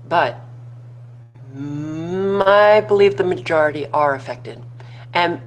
But I believe the majority are affected. And